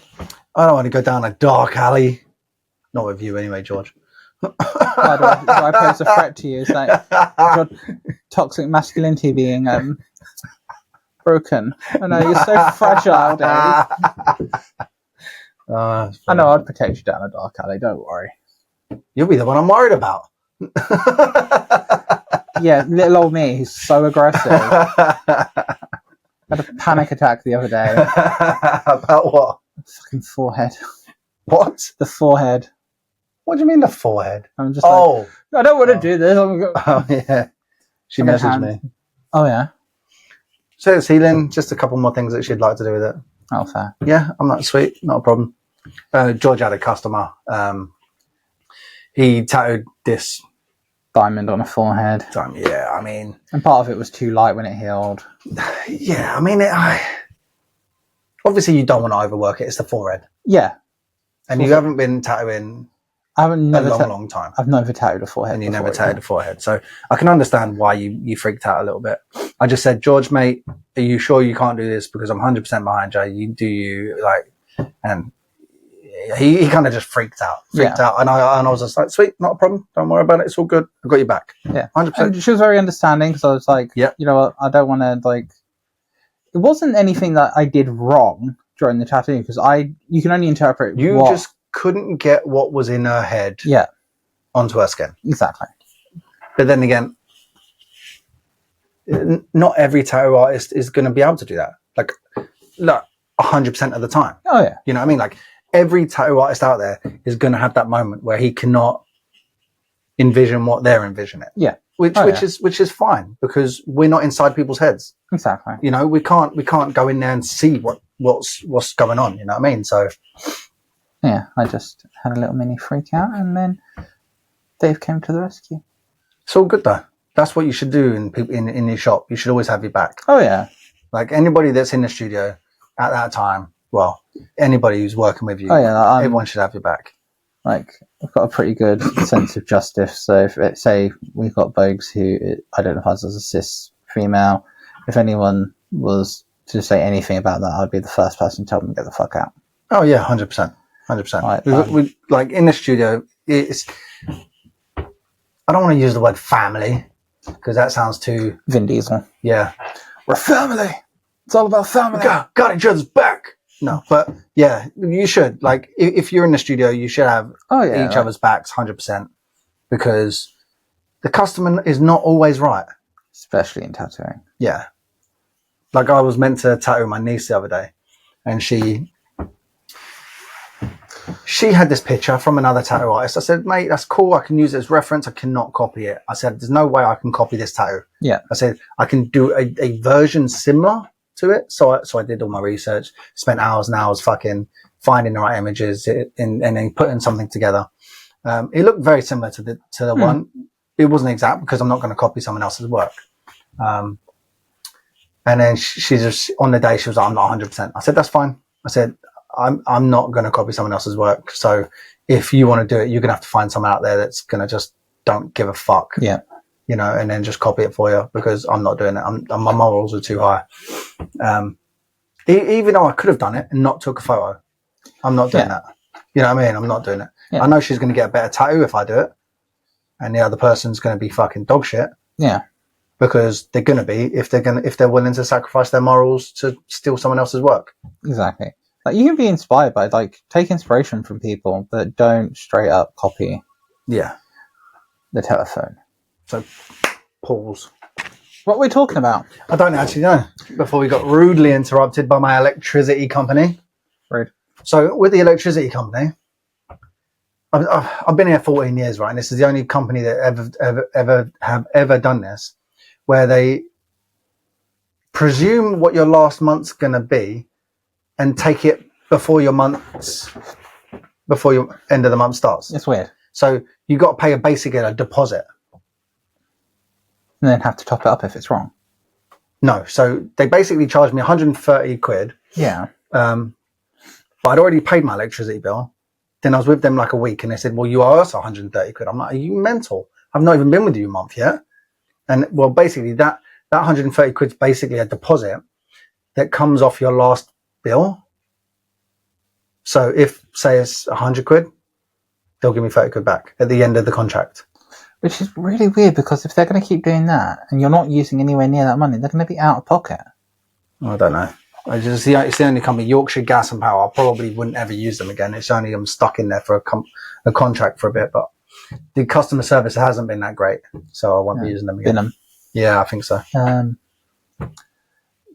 I don't want to go down a dark alley. Not with you, anyway, George. Do I pose a threat to you? Is that your toxic masculinity being broken? I know you're so fragile, Dave. I know I'd protect you down a dark alley. Don't worry. You'll be the one I'm worried about. Yeah, little old me, who's so aggressive. I had a panic attack the other day. About what? Fucking forehead. What? The forehead. What do you mean the forehead? I'm just like, I don't want to do this. Oh, yeah. She messaged me. Oh, yeah? So it's healing. Just a couple more things that she'd like to do with it. Oh, fair. Yeah, I'm like, sweet. Not a problem. George had a customer. He tattooed this diamond on a forehead. Yeah, I mean... And part of it was too light when it healed. Yeah, I mean, obviously you don't want to overwork it. It's the forehead. Yeah. And you haven't been tattooing a long time. I've never tattooed a forehead. And you never tattooed a forehead. So I can understand why you freaked out a little bit. I just said, George, mate, are you sure you can't do this? Because I'm 100% behind you. You do you, like... And he kind of just freaked out, and I was just like, sweet, not a problem, don't worry about it, it's all good, I've got your back. 100%. And she was very understanding, because I was like, you know what, I don't want to, like, it wasn't anything that I did wrong during the tattoo, because you can only interpret just couldn't get what was in her head onto her skin. Exactly. But then again, not every tattoo artist is going to be able to do that. Like, 100% of the time. Oh yeah. You know what I mean? Like, every tattoo artist out there is going to have that moment where he cannot envision what they're envisioning. Yeah. Which is fine, because we're not inside people's heads. Exactly. You know, we can't go in there and see what's going on. You know what I mean? So. Yeah, I just had a little mini freak out, and then Dave came to the rescue. It's all good though. That's what you should do in your shop. You should always have your back. Oh yeah. Like, anybody that's in the studio at that time, well, anybody who's working with you, everyone should have your back. Like, I've got a pretty good sense of justice. So if say we've got Bogues who identifies as a cis female, if anyone was to say anything about that, I'd be the first person to tell them to get the fuck out. Oh yeah, 100%. 100%. We like, in the studio, it's. I don't want to use the word family, because that sounds too Vin Diesel. Yeah, we're family. It's all about family. Got each other's back. No, but yeah, you should. Like, if you're in the studio, you should have each other's backs, 100%, because the customer is not always right, especially in tattooing. Yeah, like, I was meant to tattoo my niece the other day, and she had this picture from another tattoo artist. I said, mate, that's cool. I can use it as reference. I cannot copy it. I said, there's no way I can copy this tattoo. Yeah. I said, I can do a version similar to it. So I did all my research, spent hours and hours fucking finding the right images and then putting something together. It looked very similar to the one. It wasn't exact, because I'm not going to copy someone else's work. And then she just, on the day, she was like, I'm not 100%. I said, that's fine. I said, I'm not going to copy someone else's work. So if you want to do it, you're going to have to find someone out there that's going to just don't give a fuck. Yeah. You know, and then just copy it for you, because I'm not doing it. My morals are too high. Even though I could have done it and not took a photo, I'm not doing that. You know what I mean? I'm not doing it. Yeah. I know she's going to get a better tattoo if I do it, and the other person's going to be fucking dog shit. Yeah. Because they're going to be, if they're willing to sacrifice their morals to steal someone else's work. Exactly. Like, you can be inspired by, like, take inspiration from people, but don't straight up copy. Yeah. The telephone. So, pause. What are we talking about? I don't actually know. Before we got rudely interrupted by my electricity company. Rude. So, with the electricity company, I've been here 14 years, right? And this is the only company that ever done this, where they presume what your last month's going to be and take it before your end of the month starts. It's weird. So you got to pay a deposit. And then have to top it up if it's wrong. No. So they basically charged me 130 quid. Yeah. But I'd already paid my electricity bill. Then I was with them like a week, and they said, well, you owe us 130 quid. I'm like, are you mental? I've not even been with you a month yet. And well, basically that 130 quid is basically a deposit that comes off your last bill. So if, say, it's 100 quid, they'll give me 30 quid back at the end of the contract. Which is really weird, because if they're going to keep doing that and you're not using anywhere near that money, they're going to be out of pocket. I don't know. It's the only company, Yorkshire Gas and Power. I probably wouldn't ever use them again. It's only I'm stuck in there for a contract for a bit, but the customer service hasn't been that great, so I won't be using them again. Yeah, I think so.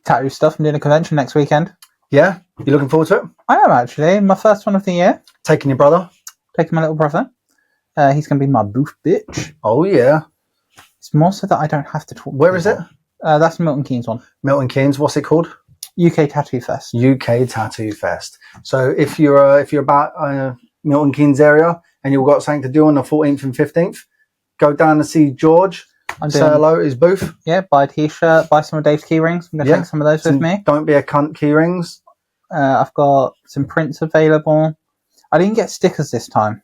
Tattoo stuff. I'm doing a convention next weekend. Yeah? You looking forward to it? I am, actually. My first one of the year. Taking your brother? Taking my little brother. He's going to be my booth bitch. Oh, yeah. It's more so that I don't have to talk. Where is it? That's Milton Keynes one. Milton Keynes. What's it called? UK Tattoo Fest. UK Tattoo Fest. So if you're about Milton Keynes area and you've got something to do on the 14th and 15th, go down and see George. Say hello at his booth. Yeah, buy a t-shirt, buy some of Dave's key rings. I'm going to take some of those with me. Don't be a cunt key rings. I've got some prints available. I didn't get stickers this time.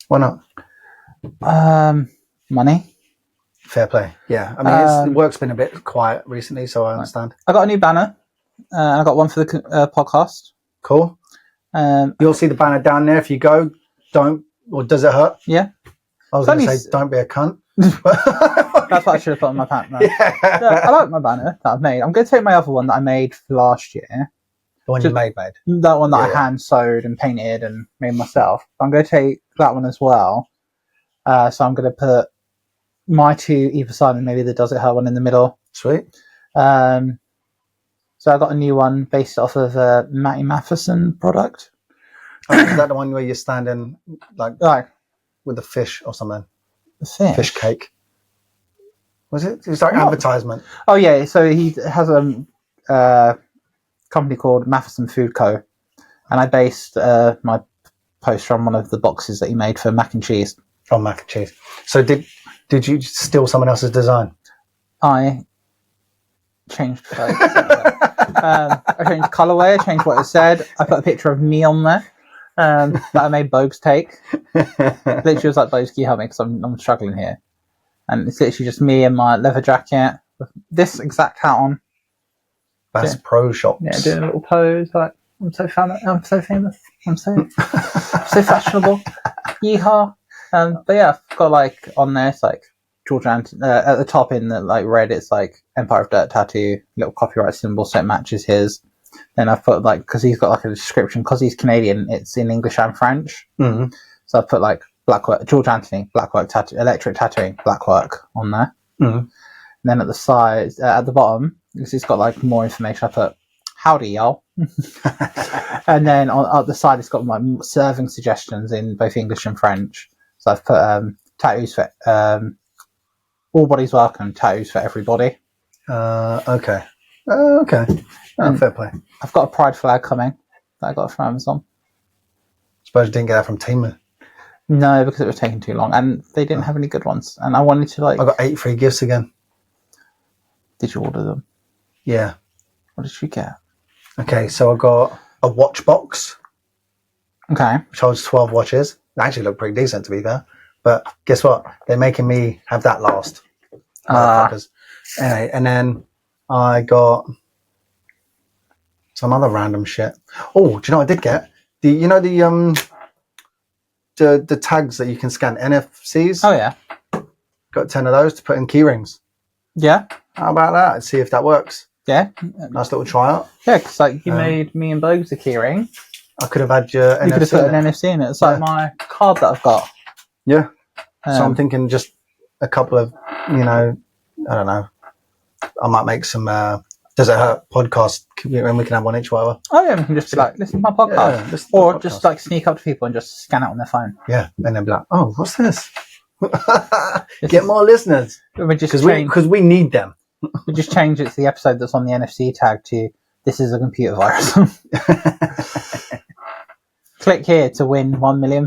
Why not? Money. Fair play. Yeah. I mean, the work's been a bit quiet recently, so I understand. I got a new banner. I got one for the podcast. Cool. You'll see the banner down there. If you go, don't, or does it hurt? Yeah. I was going to say, don't be a cunt. That's what I should have put on my banner. Yeah. I like my banner that I've made. I'm going to take my other one that I made for last year. The one you made? That one that I hand sewed and painted and made myself. I'm going to take that one as well. So I'm going to put my two either side and maybe the Does It Hurt one in the middle. Sweet. So I got a new one based off of a Matty Matheson product. Is that the one where you're standing like with a fish or something? The fish cake. Was it? It's like advertisement. Oh yeah. So he has a company called Matheson Food Co. And I based my poster on one of the boxes that he made for mac and cheese. Oh, mac and cheese. So did you steal someone else's design? I changed I changed colourway, I changed what it said. I put a picture of me on there that I made Bogues take. Literally was like, Bogues, can you help me? Because I'm struggling here. And it's literally just me in my leather jacket with this exact hat on. Bass Pro Shops. Yeah, doing a little pose like, I'm so famous, I'm so fashionable. Yeehaw. But yeah, I've got like on there, it's like George Antony at the top in the like red, it's like Empire of Dirt tattoo, little copyright symbol, so it matches his. Then I've put like, because he's got like a description, because he's Canadian, it's in English and French. Mm-hmm. So I've put like blackwork, George Antony, blackwork tattoo, electric tattooing, blackwork on there. Mm-hmm. And then at the side, at the bottom, because it's got like more information, I put howdy y'all. And then on the side, it's got my serving suggestions in both English and French. So I've put tattoos for all bodies welcome, tattoos for everybody. Okay. Okay. Fair play. I've got a pride flag coming that I got from Amazon. Suppose you didn't get that from Temu. No, because it was taking too long, and they didn't have any good ones. And I wanted to like. I got 8 free gifts again. Did you order them? Yeah. What did you get? Okay, so I got a watch box. Okay. Which holds 12 watches. They actually look pretty decent, to be fair. But guess what? They're making me have that last. Anyway, and then I got some other random shit. Oh, do you know what I did get? The tags that you can scan, NFCs. Oh yeah. Got 10 of those to put in key rings. Yeah. How about that? Let's see if that works. Yeah. Nice little tryout. Yeah, because like you made me and Bogues a key ring. I could have had your NFC. You could have put an NFC in it. It's like my card that I've got. Yeah. So I'm thinking just a couple of, I don't know. I might make some Does It Hurt podcast, and we can have one each, whatever. Oh yeah, we can just be like, listen to my podcast. Yeah, or just like sneak up to people and just scan it on their phone. Yeah, and then be like, oh, what's this? Get more listeners. Because we need them. We just change it to the episode that's on the NFC tag to, this is a computer virus. Click here to win £1 million.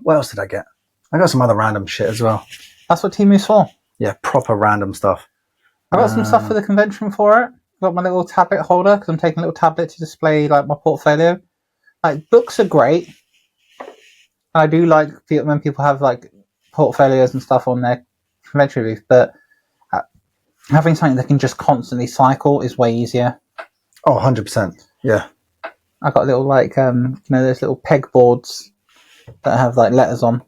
What else did I get? I got some other random shit as well. That's what Temu's for. Yeah, proper random stuff. I got some stuff for the convention for it. I got my little tablet holder because I'm taking a little tablet to display like my portfolio. Like books are great. I do like when people have like portfolios and stuff on their convention booth, but having something that can just constantly cycle is way easier. Oh, 100%. Yeah. I got little like those little pegboards that have like letters on.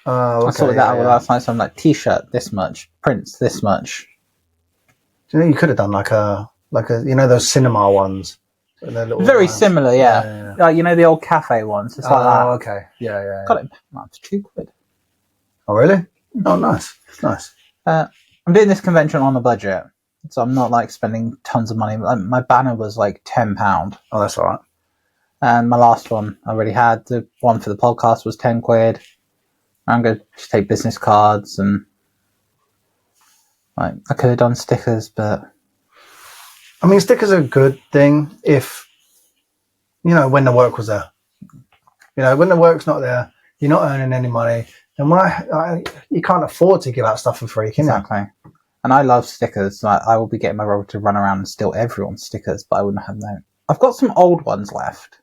Oh, okay. I sorted that out last night. So I'm like, T-shirt this much, prints this much. Do you know you could have done like a those cinema ones? Very similar, yeah. Like the old cafe ones. It's like that. Oh, okay. Yeah. Got it. It's £2. Oh, really? Oh, nice. Nice. I'm doing this convention on a budget, so I'm not like spending tons of money. My banner was like £10. Oh, that's all right. And my last one I already had. The one for the podcast was £10. I'm going to just take business cards and like I could have done stickers, but I mean, stickers are a good thing if when the work was there. When the work's not there, you're not earning any money. And you can't afford to give out stuff for free, can you? Exactly. And I love stickers. Like, I will be getting my brother to run around and steal everyone's stickers, but I wouldn't have known. I've got some old ones left.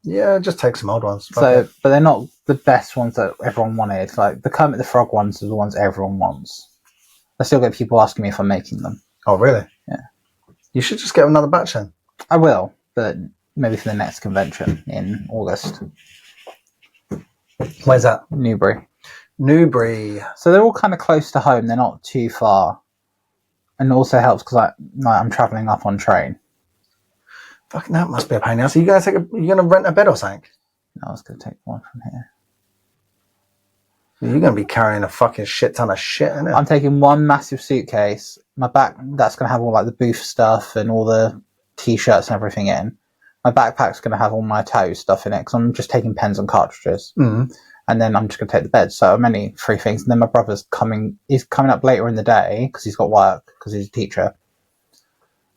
Yeah, just take some old ones. But they're not the best ones that everyone wanted. Like the Kermit the Frog ones are the ones everyone wants. I still get people asking me if I'm making them. Oh, really? Yeah. You should just get another batch then. I will, but maybe for the next convention in August. Where's that? Newbury. So they're all kind of close to home. They're not too far. And it also helps because I'm travelling up on train. Fucking that must be a pain now. So you gonna rent a bed or something? No, I was going to take one from here. You're going to be carrying a fucking shit ton of shit, innit? I'm taking one massive suitcase. My back, that's going to have all like the booth stuff and all the t-shirts and everything in. My backpack's going to have all my tattoo stuff in it because I'm just taking pens and cartridges. Mm. And then I'm just going to take the bed. So I'm only 3 things. And then my brother's coming up later in the day because he's got work because he's a teacher.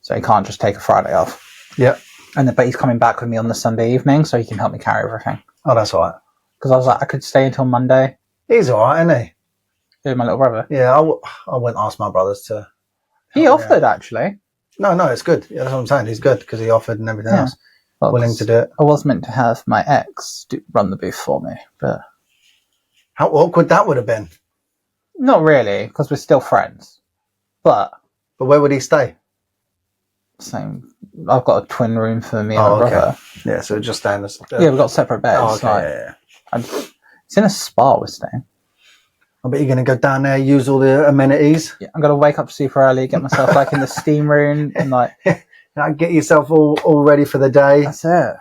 So he can't just take a Friday off. Yeah. But he's coming back with me on the Sunday evening so he can help me carry everything. Oh, that's all right. Because I was like, I could stay until Monday. He's all right, isn't he? Yeah, my little brother. Yeah, I wouldn't ask my brothers to. He offered, actually. No, it's good. Yeah, that's what I'm saying. He's good because he offered and everything else. Well, willing to do it. I was meant to have my ex run the booth for me, but how awkward that would have been. Not really, because we're still friends. But where would he stay? Same. I've got a twin room for me and my brother. Yeah, so just staying. Yeah, we've got separate beds. Oh, okay, it's in a spa we're staying. I bet you're going to go down there, use all the amenities. Yeah, I'm going to wake up super early, get myself like in the steam room, and get yourself all ready for the day. That's it. Are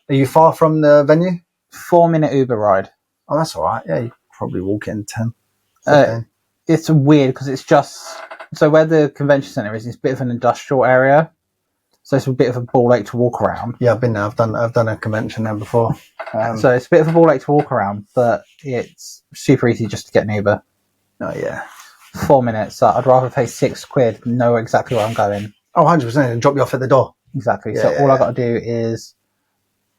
you far from the venue? 4-minute Uber ride. Oh, that's all right. Yeah, you probably walk in 10. It's weird because it's just so where the convention centre is. It's a bit of an industrial area, so it's a bit of a ball ache to walk around. Yeah, I've been there. I've done a convention there before. So it's a bit of a ball ache to walk around, but it's super easy just to get an Uber. Oh yeah, 4 minutes. So I'd rather pay £6, know exactly where I'm going. Oh, 100%, and drop you off at the door. Exactly. Yeah, so all I got to do is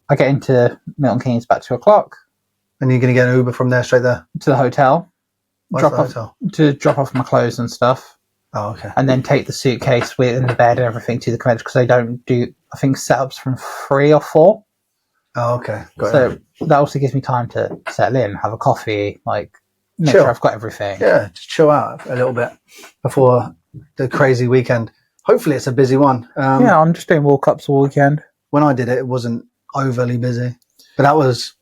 I get into Milton Keynes about 2:00. And you're going to get an Uber from there straight there to the hotel. Hotel? To drop off my clothes and stuff. Oh, okay. And then take the suitcase with the bed and everything to the convention because they don't do, I think, setups from 3 or 4. Oh, okay. Got that also gives me time to settle in, have a coffee, make sure I've got everything. Yeah, just chill out a little bit before the crazy weekend. Hopefully it's a busy one. I'm just doing walk-ups all weekend. When I did it, it wasn't overly busy. But that was,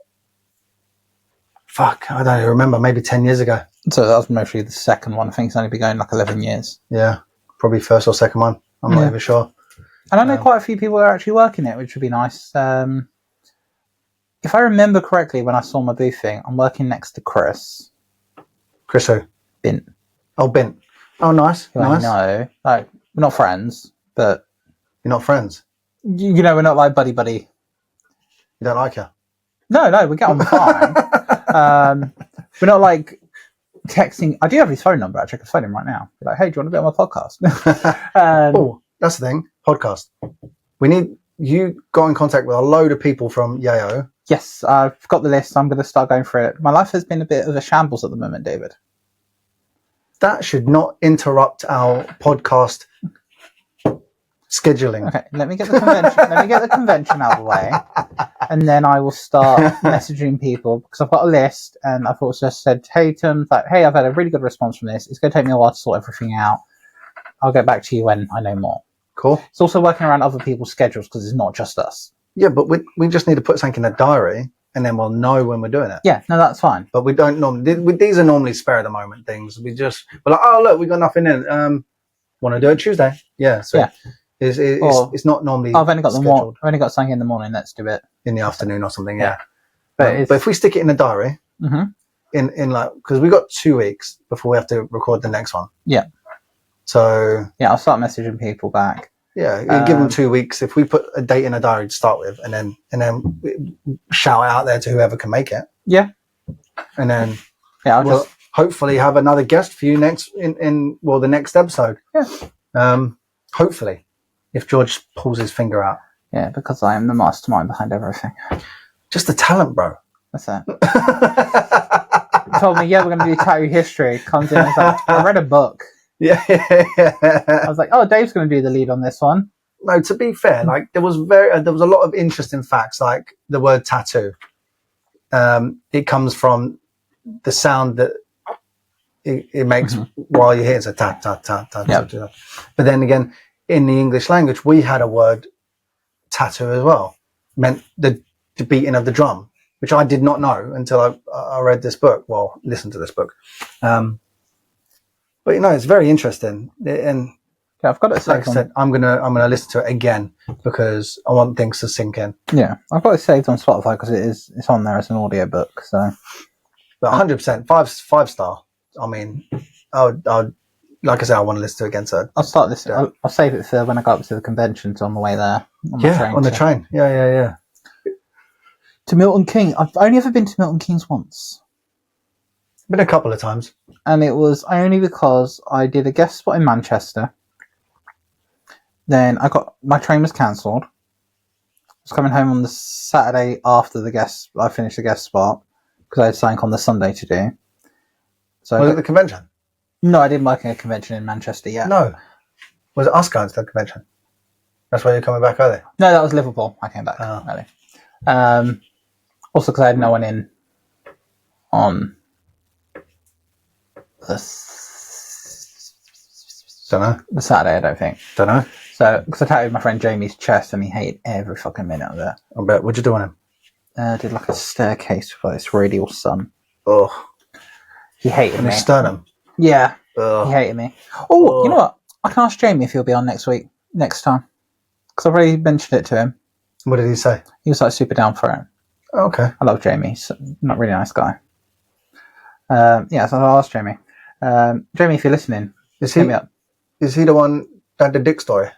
I don't even remember, maybe 10 years ago. So that was mostly the second one. I think it's only been going like 11 years. Yeah, probably first or second one. I'm not even sure. And I know quite a few people are actually working it, which would be nice. If I remember correctly, when I saw my booth thing, I'm working next to Chris. Chris who? Bint. Oh, Bint. Oh, nice. Nice. No, like, we're not friends, but... You're not friends? You know, we're not like buddy-buddy. You don't like her? No, we get on fine. We're not like texting. I do have his phone number, actually. I can phone him right now. Be like, hey, do you want to be on my podcast? That's the thing. Podcast. You got in contact with a load of people from Yayo. Yes, I've got the list. I'm going to start going through it. My life has been a bit of a shambles at the moment, David. That should not interrupt our podcast scheduling. Okay, let me get the convention out of the way, and then I will start messaging people because I've got a list, and I've also said, hey, Tim, hey, I've had a really good response from this. It's going to take me a while to sort everything out. I'll get back to you when I know more. Cool. It's also working around other people's schedules because it's not just us. Yeah, but we just need to put something in a diary, and then we'll know when we're doing it. Yeah, no, that's fine. But we don't normally. These are normally spare of the moment things. We're like, oh look, we got nothing in. Want to do it Tuesday? Yeah. So yeah. It's not normally. I've only got scheduled. I've only got something in the morning. Let's do it in the afternoon or something. Yeah. But if we stick it in a diary, in like because we got 2 weeks before we have to record the next one. Yeah. So yeah, I'll start messaging people back. Yeah, you give them 2 weeks. If we put a date in a diary to start with, and then shout it out there to whoever can make it. Yeah. And then we'll hopefully have another guest for you next in the next episode. Yeah. Hopefully, if George pulls his finger out. Yeah, because I am the mastermind behind everything. Just the talent, bro. That's it. He told me, we're going to do tattoo history. Comes in and is like, I read a book. Yeah. I was like, oh, Dave's going to do the lead on this one. No, to be fair, like there was a lot of interesting facts, like the word tattoo. It comes from the sound that it makes while you hear it. It's a tat, tat, tat, tat, yep. tat. But then again, in the English language, we had a word tattoo as well. meant the beating of the drum, which I did not know until I read this book. Well, listened to this book. But it's very interesting. And yeah, I've got it. Like I said, I'm gonna listen to it again because I want things to sink in. Yeah, I've got it saved on Spotify because it's on there as an audiobook. So, but 100%, five star. I mean, I would, like I said, I want to listen to it again. So I'll start this. I'll save it for when I go up to the conventions on the way there. On the train. Yeah. To Milton Keynes. I've only ever been to Milton Keynes once. Been a couple of times. And it was only because I did a guest spot in Manchester. Then my train was cancelled. I was coming home on the Saturday after I finished the guest spot because I had something on the Sunday to do. So was it the convention? No, I didn't work in a convention in Manchester yet. No. Was it us going to the convention? That's why you're coming back early? No, that was Liverpool. I came back early. Also because I had no one in on the Saturday, I don't think. Don't know. So, because I tattooed my friend Jamie's chest and he hated every fucking minute of it. I bet. What'd you do on him? Did like a staircase for this radial sun. Oh. He hated me. His sternum? Yeah. Ugh. He hated me. Oh, you know what? I can ask Jamie if he'll be on next time. Because I've already mentioned it to him. What did he say? He was like super down for it. Oh, okay. I love Jamie. He's not a really nice guy. So I'll ask Jamie. Jamie, if you're listening, hit me up. Is he the one that had the dick story?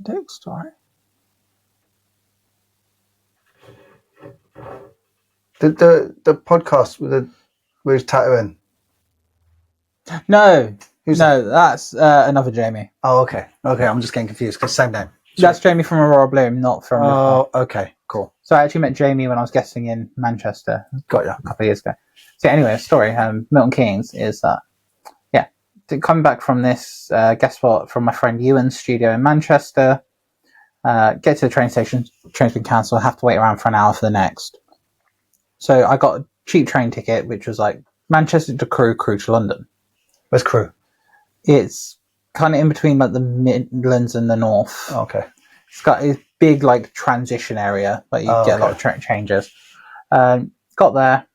Dick story? The podcast with his tattooing? No. That's another Jamie. Oh, okay. Okay, I'm just getting confused because same name. That's Jamie from Aurora Bloom, not from... Oh, okay. Cool. So I actually met Jamie when I was guesting in Manchester. Got you. A couple of years ago. So anyway, the story, Milton Keynes, is that, coming back from this guest spot from my friend Ewan's studio in Manchester, get to the train station, train's been cancelled, have to wait around for an hour for the next. So I got a cheap train ticket, which was like Manchester to Crewe to London. Where's Crewe? It's kind of in between like the Midlands and the North. Oh, okay. It's got a big like transition area, but you get a lot of changes. Got there.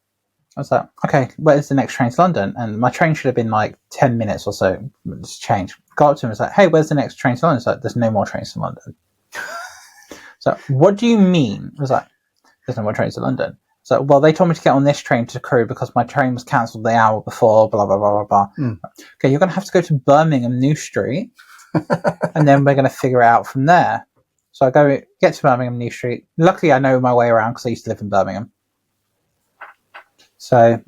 I was like, okay, where's the next train to London? And my train should have been like 10 minutes or so. It's changed. Got up to him and was like, hey, where's the next train to London? It's like, there's no more trains to London. So, what do you mean? I was like, there's no more trains to London. So, well, they told me to get on this train to Crewe because my train was cancelled the hour before, blah, blah, blah, blah, blah. Okay, you're going to have to go to Birmingham New Street, and then we're going to figure it out from there. So I get to Birmingham New Street. Luckily, I know my way around because I used to live in Birmingham. So I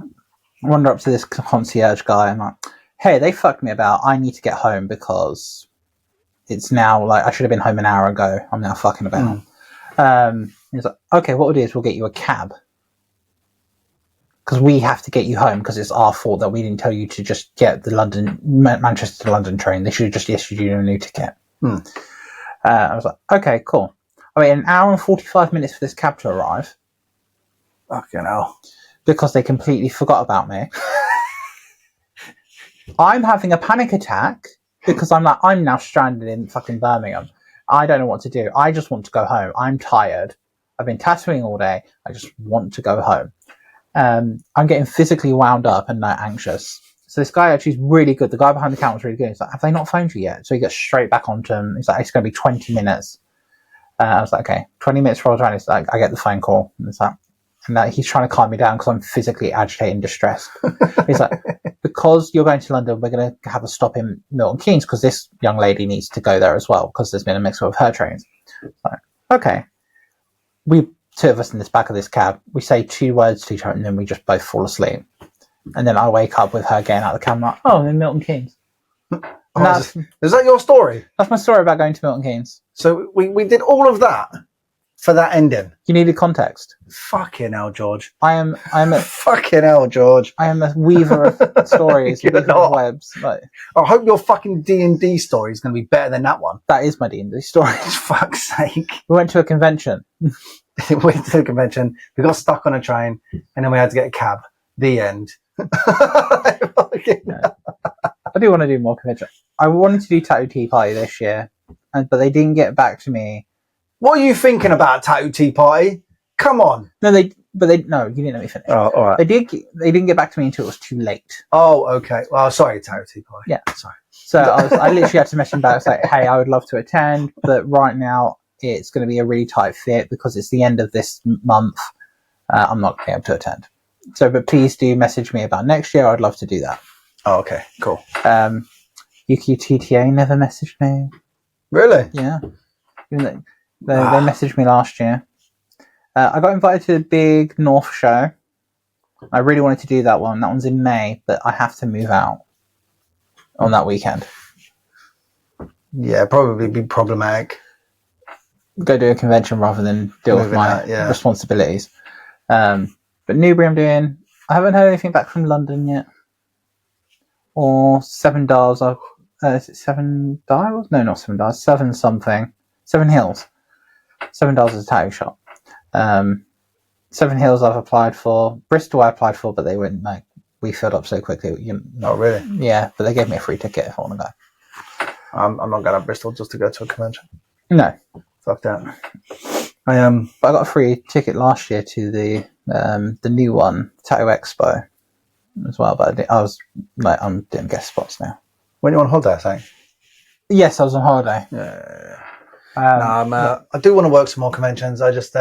wander up to this concierge guy and I'm like, hey, they fucked me about. I need to get home because it's now like I should have been home an hour ago. I'm now fucking about. He's like, okay, what we'll do is we'll get you a cab because we have to get you home because it's our fault that we didn't tell you to just get the Manchester to London train. They should have just issued you a new ticket. I was like, okay, cool. I waited an hour and 45 minutes for this cab to arrive. Fucking hell. Because they completely forgot about me. I'm having a panic attack because I'm now stranded in fucking Birmingham. I don't know what to do. I just want to go home. I'm tired. I've been tattooing all day. I just want to go home. I'm getting physically wound up and anxious. So this guy actually is really good. The guy behind the counter was really good. He's like, have they not phoned you yet? So he gets straight back onto him. He's like, it's going to be 20 minutes. I was like, okay, 20 minutes rolls around. It's like, I get the phone call. And it's like, and he's trying to calm me down because I'm physically agitated and distressed. He's like, because you're going to London, we're going to have a stop in Milton Keynes because this young lady needs to go there as well because there's been a mix-up of her trains. Like, okay. We, two of us in this back of this cab, we say 2 words to each other and then we just both fall asleep. And then I wake up with her getting out of the cab. I'm like, oh, I'm in Milton Keynes. Is that your story? That's my story about going to Milton Keynes. So we did all of that for that ending. You needed context. Fucking hell, George. I'm a fucking hell, George. I am a weaver of stories, weaver of webs. Like, I hope your fucking D&D story is going to be better than that one. That is my D&D story. For fuck's sake. We went to a convention. We went to a convention. We got stuck on a train, and then we had to get a cab. The end. I do want to do more conventions. I wanted to do Tattoo Tea Party this year, but they didn't get back to me What are you thinking about, Tattoo Tea Party? Come on. No, you didn't let me finish. Oh, all right. They didn't get back to me until it was too late. Oh, okay. Well, sorry, Tattoo Tea Party. Yeah. Sorry. So I literally had to message him back, say, hey, I would love to attend, but right now it's going to be a really tight fit because it's the end of this month. I'm not going to be able to attend. So, but please do message me about next year. I'd love to do that. Oh, okay. Cool. UQTTA never messaged me. Really? Yeah. They messaged me last year. I got invited to the big North show. I really wanted to do that one. That one's in May, but I have to move out on that weekend. Yeah, probably be problematic. Go do a convention rather than deal with my responsibilities. But Newbury I'm doing. I haven't heard anything back from London yet. Or Seven Dials. Is it Seven Dials? No, not Seven Dials. Seven something. Seven Hills. Seven Dials is a tattoo shop. Seven Hills I've applied for. Bristol I applied for, but they went we filled up so quickly. Oh, really? Yeah, but they gave me a free ticket if I want to go. I'm not going to Bristol just to go to a convention. No. Fuck that. But I got a free ticket last year to the new one, Tattoo Expo, as well. But I was I'm doing guest spots now. When you on holiday, I think? Yes, I was on holiday. Yeah. I do want to work some more conventions. I just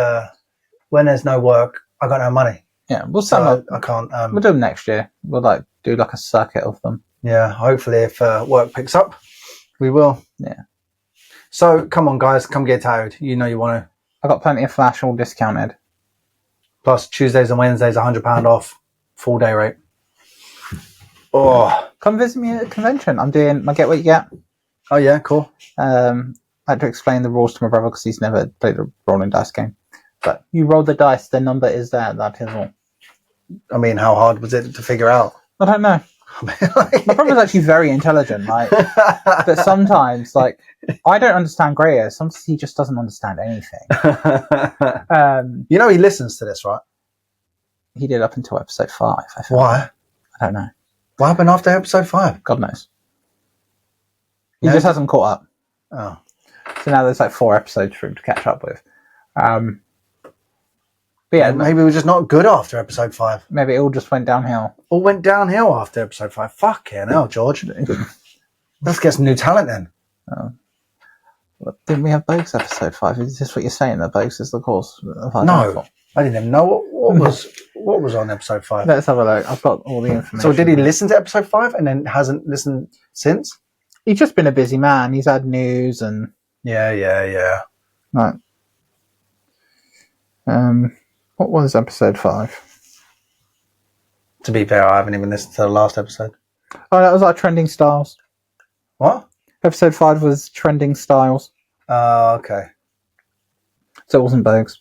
when there's no work, I got no money. Yeah, I can't. We'll do them next year. We'll do a circuit of them. Yeah, hopefully if work picks up, we will. Yeah. So come on, guys, come get tattooed. You know you want to. I got plenty of flash, all discounted. Plus Tuesdays and Wednesdays, £100 off, full day rate. Oh, come visit me at a convention. I'm doing my Get What You Get. Oh yeah, cool. I had to explain the rules to my brother because he's never played a rolling dice game. But you roll the dice, the number is there. That is all. I mean, how hard was it to figure out? I don't know. My brother's actually very intelligent, but sometimes, I don't understand grey area. Sometimes he just doesn't understand anything. He listens to this, right? He did up until episode 5. Why? I don't know. What happened after episode 5? God knows. He just hasn't caught up. Oh. So now there's 4 episodes for him to catch up with. But yeah, maybe we're just not good after episode 5. Maybe it all just went downhill. All went downhill after episode 5. Fucking hell, George. Let's get some new talent then. Well, didn't we have Bogues episode 5? Is this what you're saying? That Bogues is the cause? No, I didn't even know what was on episode 5. Let's have a look. I've got all the information. So did he listen to episode 5 and then hasn't listened since? He's just been a busy man. He's had news and... Yeah. Right. What was episode 5? To be fair, I haven't even listened to the last episode. Oh, that was Trending Styles. What? Episode 5 was Trending Styles. Oh, okay. So it wasn't Bogues.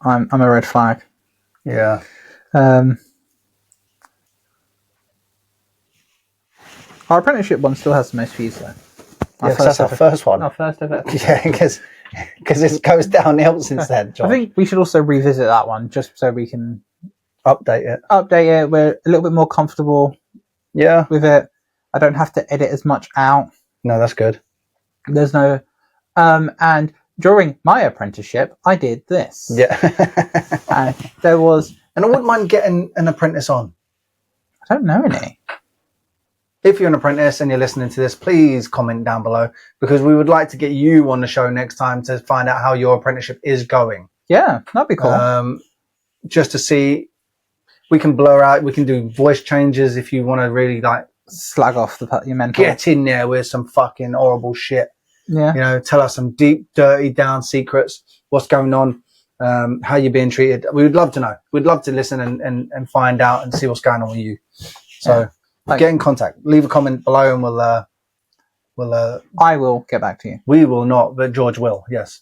I'm a red flag. Yeah. Our apprenticeship one still has the most views though. That's our first one. Our first ever. Yeah, because it goes downhill since then, John. I think we should also revisit that one just so we can update it. We're a little bit more comfortable with it. I don't have to edit as much out. No, that's good. There's no... and during my apprenticeship, I did this. Yeah. And there was... And I wouldn't mind getting an apprentice on. I don't know any. If you're an apprentice and you're listening to this, please comment down below because we would like to get you on the show next time to find out how your apprenticeship is going. Yeah, that'd be cool. Just to see, we can blur out, we can do voice changes if you want to really slag off your mentor. Get in there with some fucking horrible shit. Yeah. Tell us some deep, dirty, down secrets. What's going on? How you're being treated. We would love to know. We'd love to listen and find out and see what's going on with you. So get in contact. Leave a comment below and we'll I will get back to you. We will not, but George will. Yes.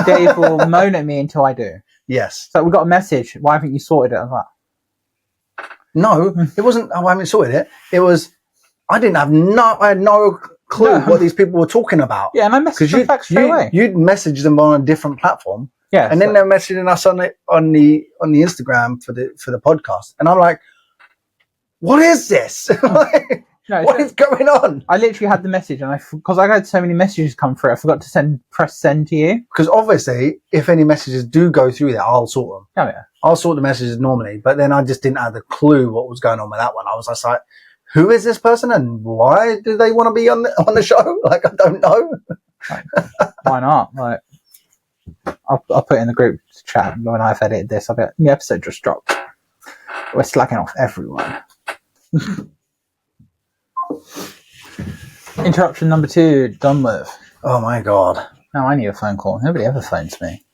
Dave will moan at me until I do. Yes. So we got a message. Why haven't you sorted it? I was like, no, it wasn't. I haven't sorted it. It was. I had no clue what these people were talking about. Yeah, and I messaged them back straight away. You'd messaged them on a different platform. Yeah, and then they're messaging us on the Instagram for the podcast, and I'm like, what is this? No, what is going on? I literally had the message, and because I had so many messages come through, I forgot to press send to you. Because obviously, if any messages do go through there, I'll sort them. Oh yeah, I'll sort the messages normally, but then I just didn't have the clue what was going on with that one. I was just like, who is this person and why do they want to be on the show? Like, I don't know. Like, why not? Like, I'll put it in the group chat when I've edited this. I'll be like, the episode just dropped. We're slacking off everyone. Interruption number 2 done with. Oh my god. Now I need a phone call. Nobody ever phones me.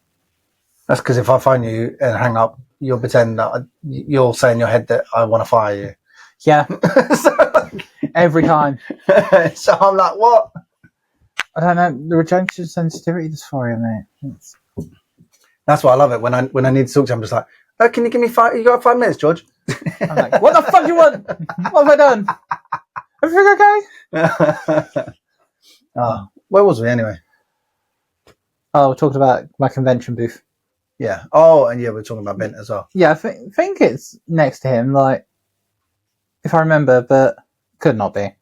That's because if I phone you and hang up, you'll pretend that you'll say in your head that I want to fire you. Yeah. So, every time. So I'm like, what? I don't know. The rejection sensitivity dysphoria, mate. That's why I love it. When I need to talk to you, I'm just like, oh, can you give me 5? You got 5 minutes, George? I'm like, what the fuck do you want? What have I done? Everything okay? Oh, where was we anyway? Oh, we talked about my convention booth. Yeah. Oh, and yeah, we're talking about Bent as well. Yeah, I think it's next to him, like, if I remember, but could not be.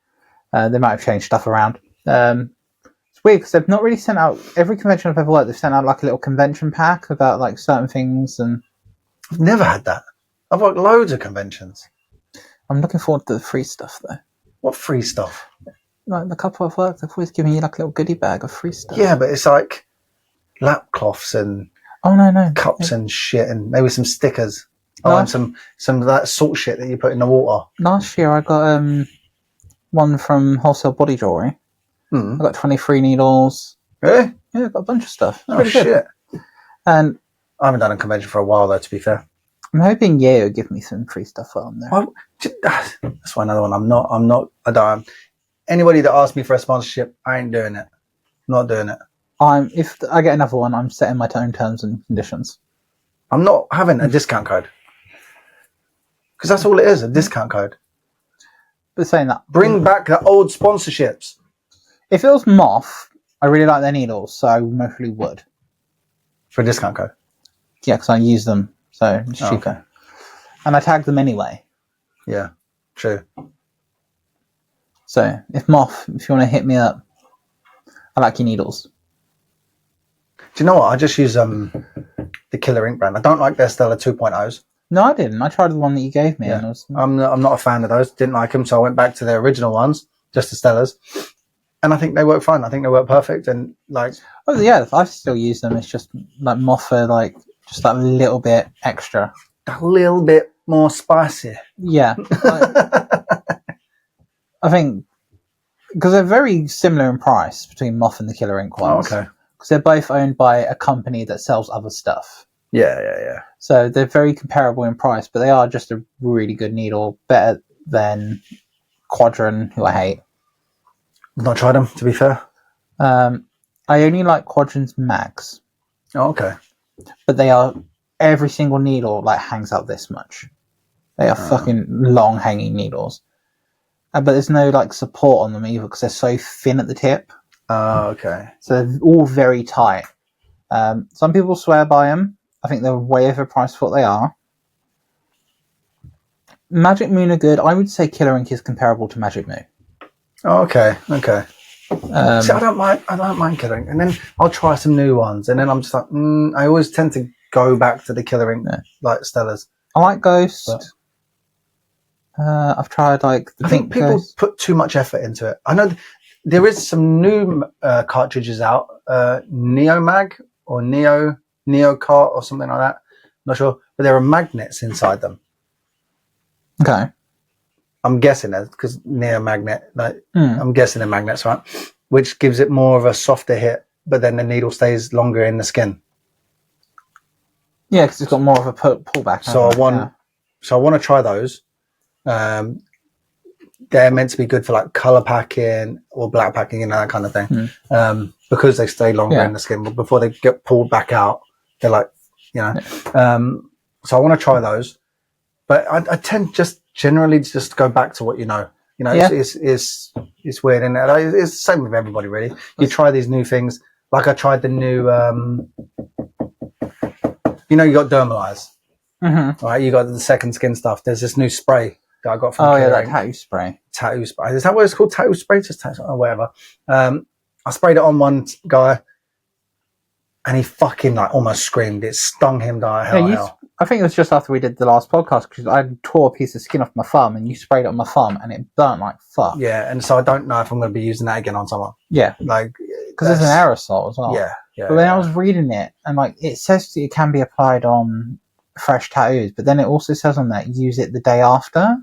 They might have changed stuff around. It's weird because they've not really sent out, every convention I've ever worked, they've sent out like a little convention pack about like certain things, and I've never had that. I've worked loads of conventions. I'm looking forward to the free stuff though. What free stuff? Like the couple I've worked, they've always given you like a little goodie bag of free stuff. Yeah, but it's like lap cloths and cups and shit, and maybe some stickers. Oh, and some of that salt shit that you put in the water. Last year I got one from Wholesale Body Jewelry. I got 23 needles. Really? Yeah, I got a bunch of stuff. It's really shit. Good. And I haven't done a convention for a while though, to be fair. I'm hoping Yale will give me some free stuff on there. Well, that's why another one. I don't. Anybody that asks me for a sponsorship, I ain't doing it. Not doing it. If I get another one, I'm setting my own terms and conditions. I'm not having a discount code. Because that's all it is, a discount code. But saying that, bring back the old sponsorships. If it was Moth, I really like their needles, so I mostly would. For a discount code? Yeah, because I use them, so it's cheaper. Okay. And I tag them anyway. Yeah, true. So, if Moth, if you want to hit me up, I like your needles. Do you know what? I just use the Killer Ink brand. I don't like their Stella 2.0s. No, I didn't. I tried the one that you gave me. Yeah. And I'm not a fan of those. Didn't like them, so I went back to their original ones, just the Stellas. And I think they work fine. I think they work perfect. And like, oh yeah, I still use them. It's just like Moth for like just that little bit extra, a little bit more spicy. Yeah, I think because they're very similar in price between Moth and the Killer Ink ones. Oh, okay. Because they're both owned by a company that sells other stuff. Yeah. So they're very comparable in price, but they are just a really good needle, better than Quadrant, who I hate. I've not tried them, to be fair. I only like Quadrant's Max. Oh, okay. But they are, every single needle like hangs out this much. They are fucking long hanging needles. But there's no like support on them either because they're so thin at the tip. Oh, okay. So they're all very tight. Some people swear by them. I think they're way overpriced for what they are. Magic Moon are good. I would say Killer Ink is comparable to Magic Moon. Oh, okay. See, I don't mind Killer Ink, and then I'll try some new ones, and then I'm just like, I always tend to go back to the Killer Ink, like Stellas. I like Ghost. But I've tried like the I think people Ghost. Put too much effort into it. I know there is some new cartridges out, Neomag or Neocart or something like that. I'm not sure, but there are magnets inside them. Okay. I'm guessing that because Neomagnet, I'm guessing they're magnets, right? Which gives it more of a softer hit, but then the needle stays longer in the skin. Yeah, because it's got more of a pullback. So I want to try those. They're meant to be good for like color packing or black packing and that kind of thing, because they stay longer in the skin. But before they get pulled back out, they're like, so I want to try those. But I tend generally just go back to what you know. It's weird, and it's the same with everybody really. You try these new things. Like I tried the new, you got Dermalize, right? You got the second skin stuff. There's this new spray that I got from Clear that tattoo spray. Tattoo spray. Is that what it's called? Tattoo spray? Just tattoo, or whatever. I sprayed it on one guy, and he fucking like almost screamed. It stung him to hell. I think it was just after we did the last podcast because I tore a piece of skin off my thumb, and you sprayed it on my thumb, and it burnt like fuck. Yeah, and so I don't know if I'm going to be using that again on someone. Yeah, like because it's an aerosol as well. Yeah. But then I was reading it, and like it says it can be applied on fresh tattoos, but then it also says on that use it the day after.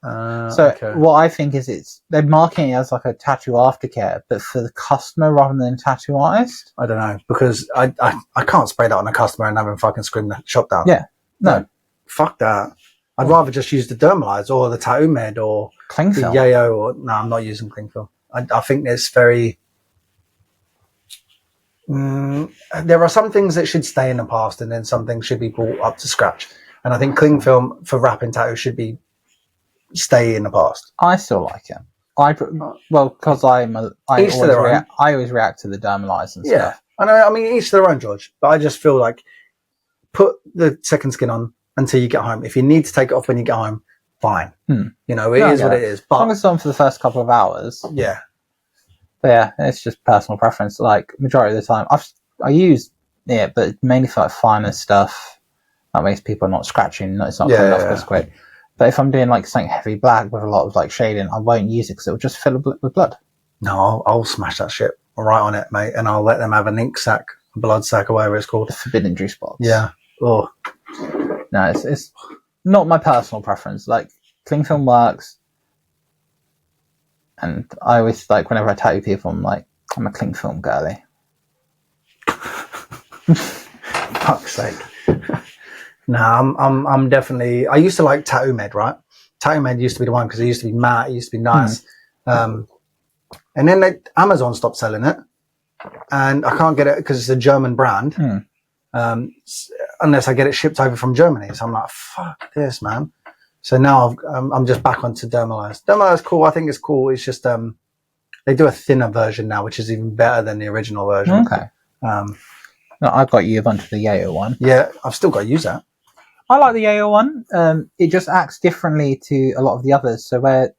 What I think is they're marketing it as like a tattoo aftercare, but for the customer rather than the tattoo artist. I don't know, because I can't spray that on a customer and have him fucking scream the shop down. Yeah, no, fuck that. I'd rather just use the Dermalize or the Tattoo Med or cling film. The Yayo. Or no, I'm not using cling film. I think it's very. There are some things that should stay in the past, and then some things should be brought up to scratch. And I think cling film for wrapping tattoos should stay in the past. I still like it. Because I always react to the Dermalize and stuff. I know. I mean, each to their own, George. But I just feel like put the second skin on until you get home. If you need to take it off when you get home, fine. You know, it is what it is. But as long as it's on for the first couple of hours. Yeah. But yeah, it's just personal preference. Like majority of the time, I use it, but mainly for like finer stuff. That makes people not scratching. It's not coming off as quick. But if I'm doing like something heavy black with a lot of like shading, I won't use it because it'll just fill with blood. No, I'll smash that shit right on it, mate, and I'll let them have an ink sac, a blood sac, or whatever it's called. The forbidden juice box. Yeah. Oh. No, it's not my personal preference. Like cling film works. And I always like whenever I tattoo people, I'm a cling film girly. Fuck's sake. No, I'm definitely. I used to like Tattoo Med, right? Tattoo Med used to be the one because it used to be matte, it used to be nice. And then Amazon stopped selling it, and I can't get it because it's a German brand. Unless I get it shipped over from Germany. So I'm like, fuck this, man. So now I'm just back onto Dermalize. Dermalize is cool. I think it's cool. It's just they do a thinner version now, which is even better than the original version. Okay. No, I got you onto the Yayo one. Yeah, I've still got to use that. I like the Yayo one. It just acts differently to a lot of the others. So where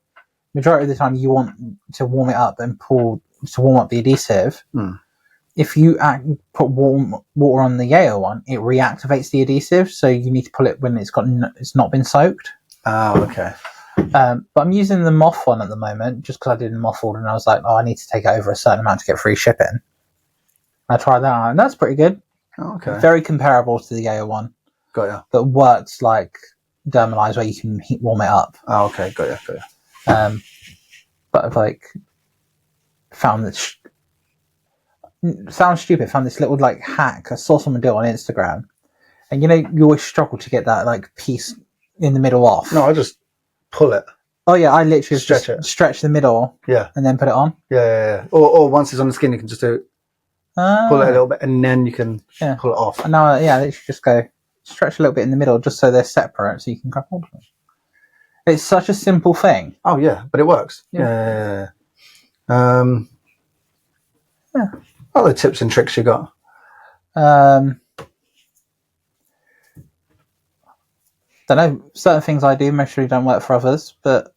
majority of the time you want to warm it up and warm up the adhesive. If you put warm water on the Yayo one, it reactivates the adhesive. So you need to pull it when it's not been soaked. Oh, okay. But I'm using the Moth one at the moment just because I did a Moth order and I was like, I need to take it over a certain amount to get free shipping. I tried that out and that's pretty good. Oh, okay. Very comparable to the Yayo one. Got ya. But works like Dermalize where you can warm it up. Oh, okay. Got ya. But I've found this. Sounds stupid. Found this little hack. I saw someone do it on Instagram, and you always struggle to get that piece in the middle off. No, I just pull it. Oh yeah, I literally stretch the middle. Yeah, and then put it on. Yeah. Or once it's on the skin, you can just pull it a little bit, and then you can pull it off. And now, literally just go stretch a little bit in the middle, just so they're separate, so you can grab hold of them. It's such a simple thing. Oh yeah, but it works. Yeah. What other tips and tricks you got? Don't know. Certain things I do mostly don't work for others, but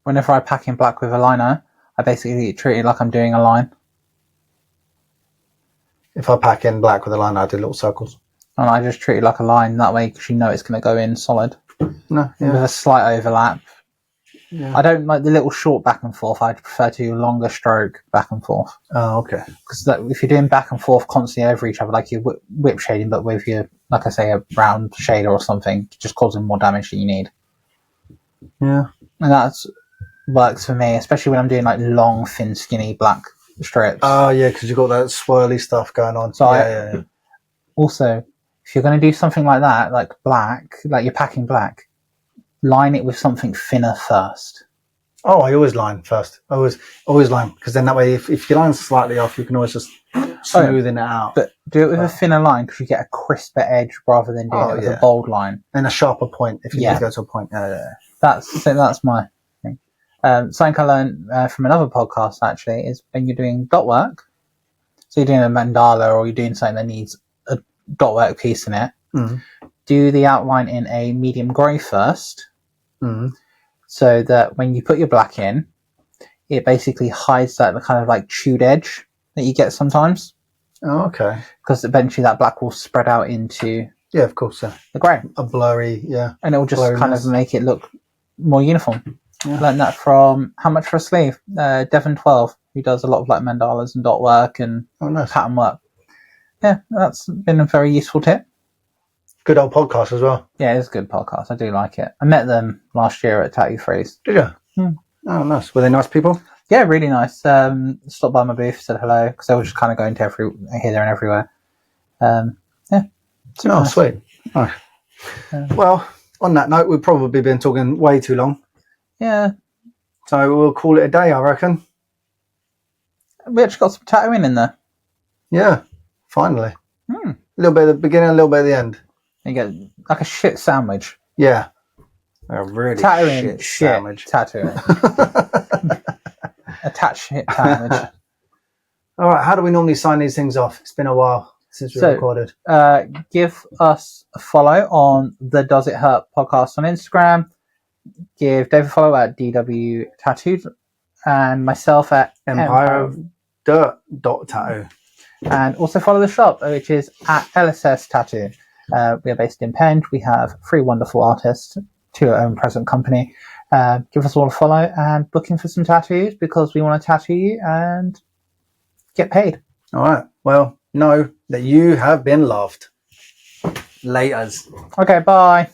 whenever I pack in black with a liner, I basically treat it like I'm doing a line. If I pack in black with a liner, I do little circles. And I just treat it like a line that way because it's going to go in solid. No, yeah. With a slight overlap. Yeah. I don't like the little short back and forth. I prefer to do longer stroke back and forth. Oh, okay. Because if you're doing back and forth constantly over each other, like you're whip shading, but with your, like I say, a round shader or something, just causing more damage than you need. Yeah. And that works for me, especially when I'm doing long, thin, skinny black strips. Oh, yeah, because you've got that swirly stuff going on. So yeah. Also, if you're going to do something like that, like black, like you're packing black, line it with something thinner first. Oh, I always line first. Always line, because then that way, if you line slightly off, you can always just smoothing it out. But do it with a thinner line because you get a crisper edge rather than doing it with a bold line. And a sharper point if you need to go to a point. That's my thing. Something I learned from another podcast actually is when you're doing dot work. So you're doing a mandala or you're doing something that needs a dot work piece in it. Do the outline in a medium grey first. so that when you put your black in, it basically hides that kind of like chewed edge that you get sometimes. Oh, okay. Because eventually that black will spread out into of course, the grey. A blurry, and it will just kind of make it look more uniform. Yeah. Learned that from How Much for a Sleeve? Devon 12, who does a lot of like mandalas and dot work and pattern work. Yeah, that's been a very useful tip. Good old podcast as well. Yeah, it's a good podcast. I do like it. I met them last year at Tattoo Freeze. Did you? Oh, nice. Were they nice people? Yeah, really nice. Stopped by my booth, said hello, because they were just kind of going to here, there, and everywhere. Yeah. Nice. Sweet. Oh. Well, on that note, we've probably been talking way too long. Yeah. So we'll call it a day, I reckon. We actually got some tattooing in there. Yeah, finally. A little bit at the beginning, a little bit at the end. You get like a shit sandwich. Yeah. A really tattooing shit sandwich. Tattooing. Attached shit sandwich. All right, how do we normally sign these things off? It's been a while since we recorded. Give us a follow on the Does It Hurt podcast on Instagram. Give Dave a follow at DW Tattooed and myself at empireofdirt.tattoo. And also follow the shop, which is at LSS Tattoo. We are based in Penge. We have 3 wonderful artists, 2 our own present company. Give us all a follow and book in for some tattoos because we want to tattoo you and get paid. All right. Well, know that you have been loved. Laters. Okay, bye.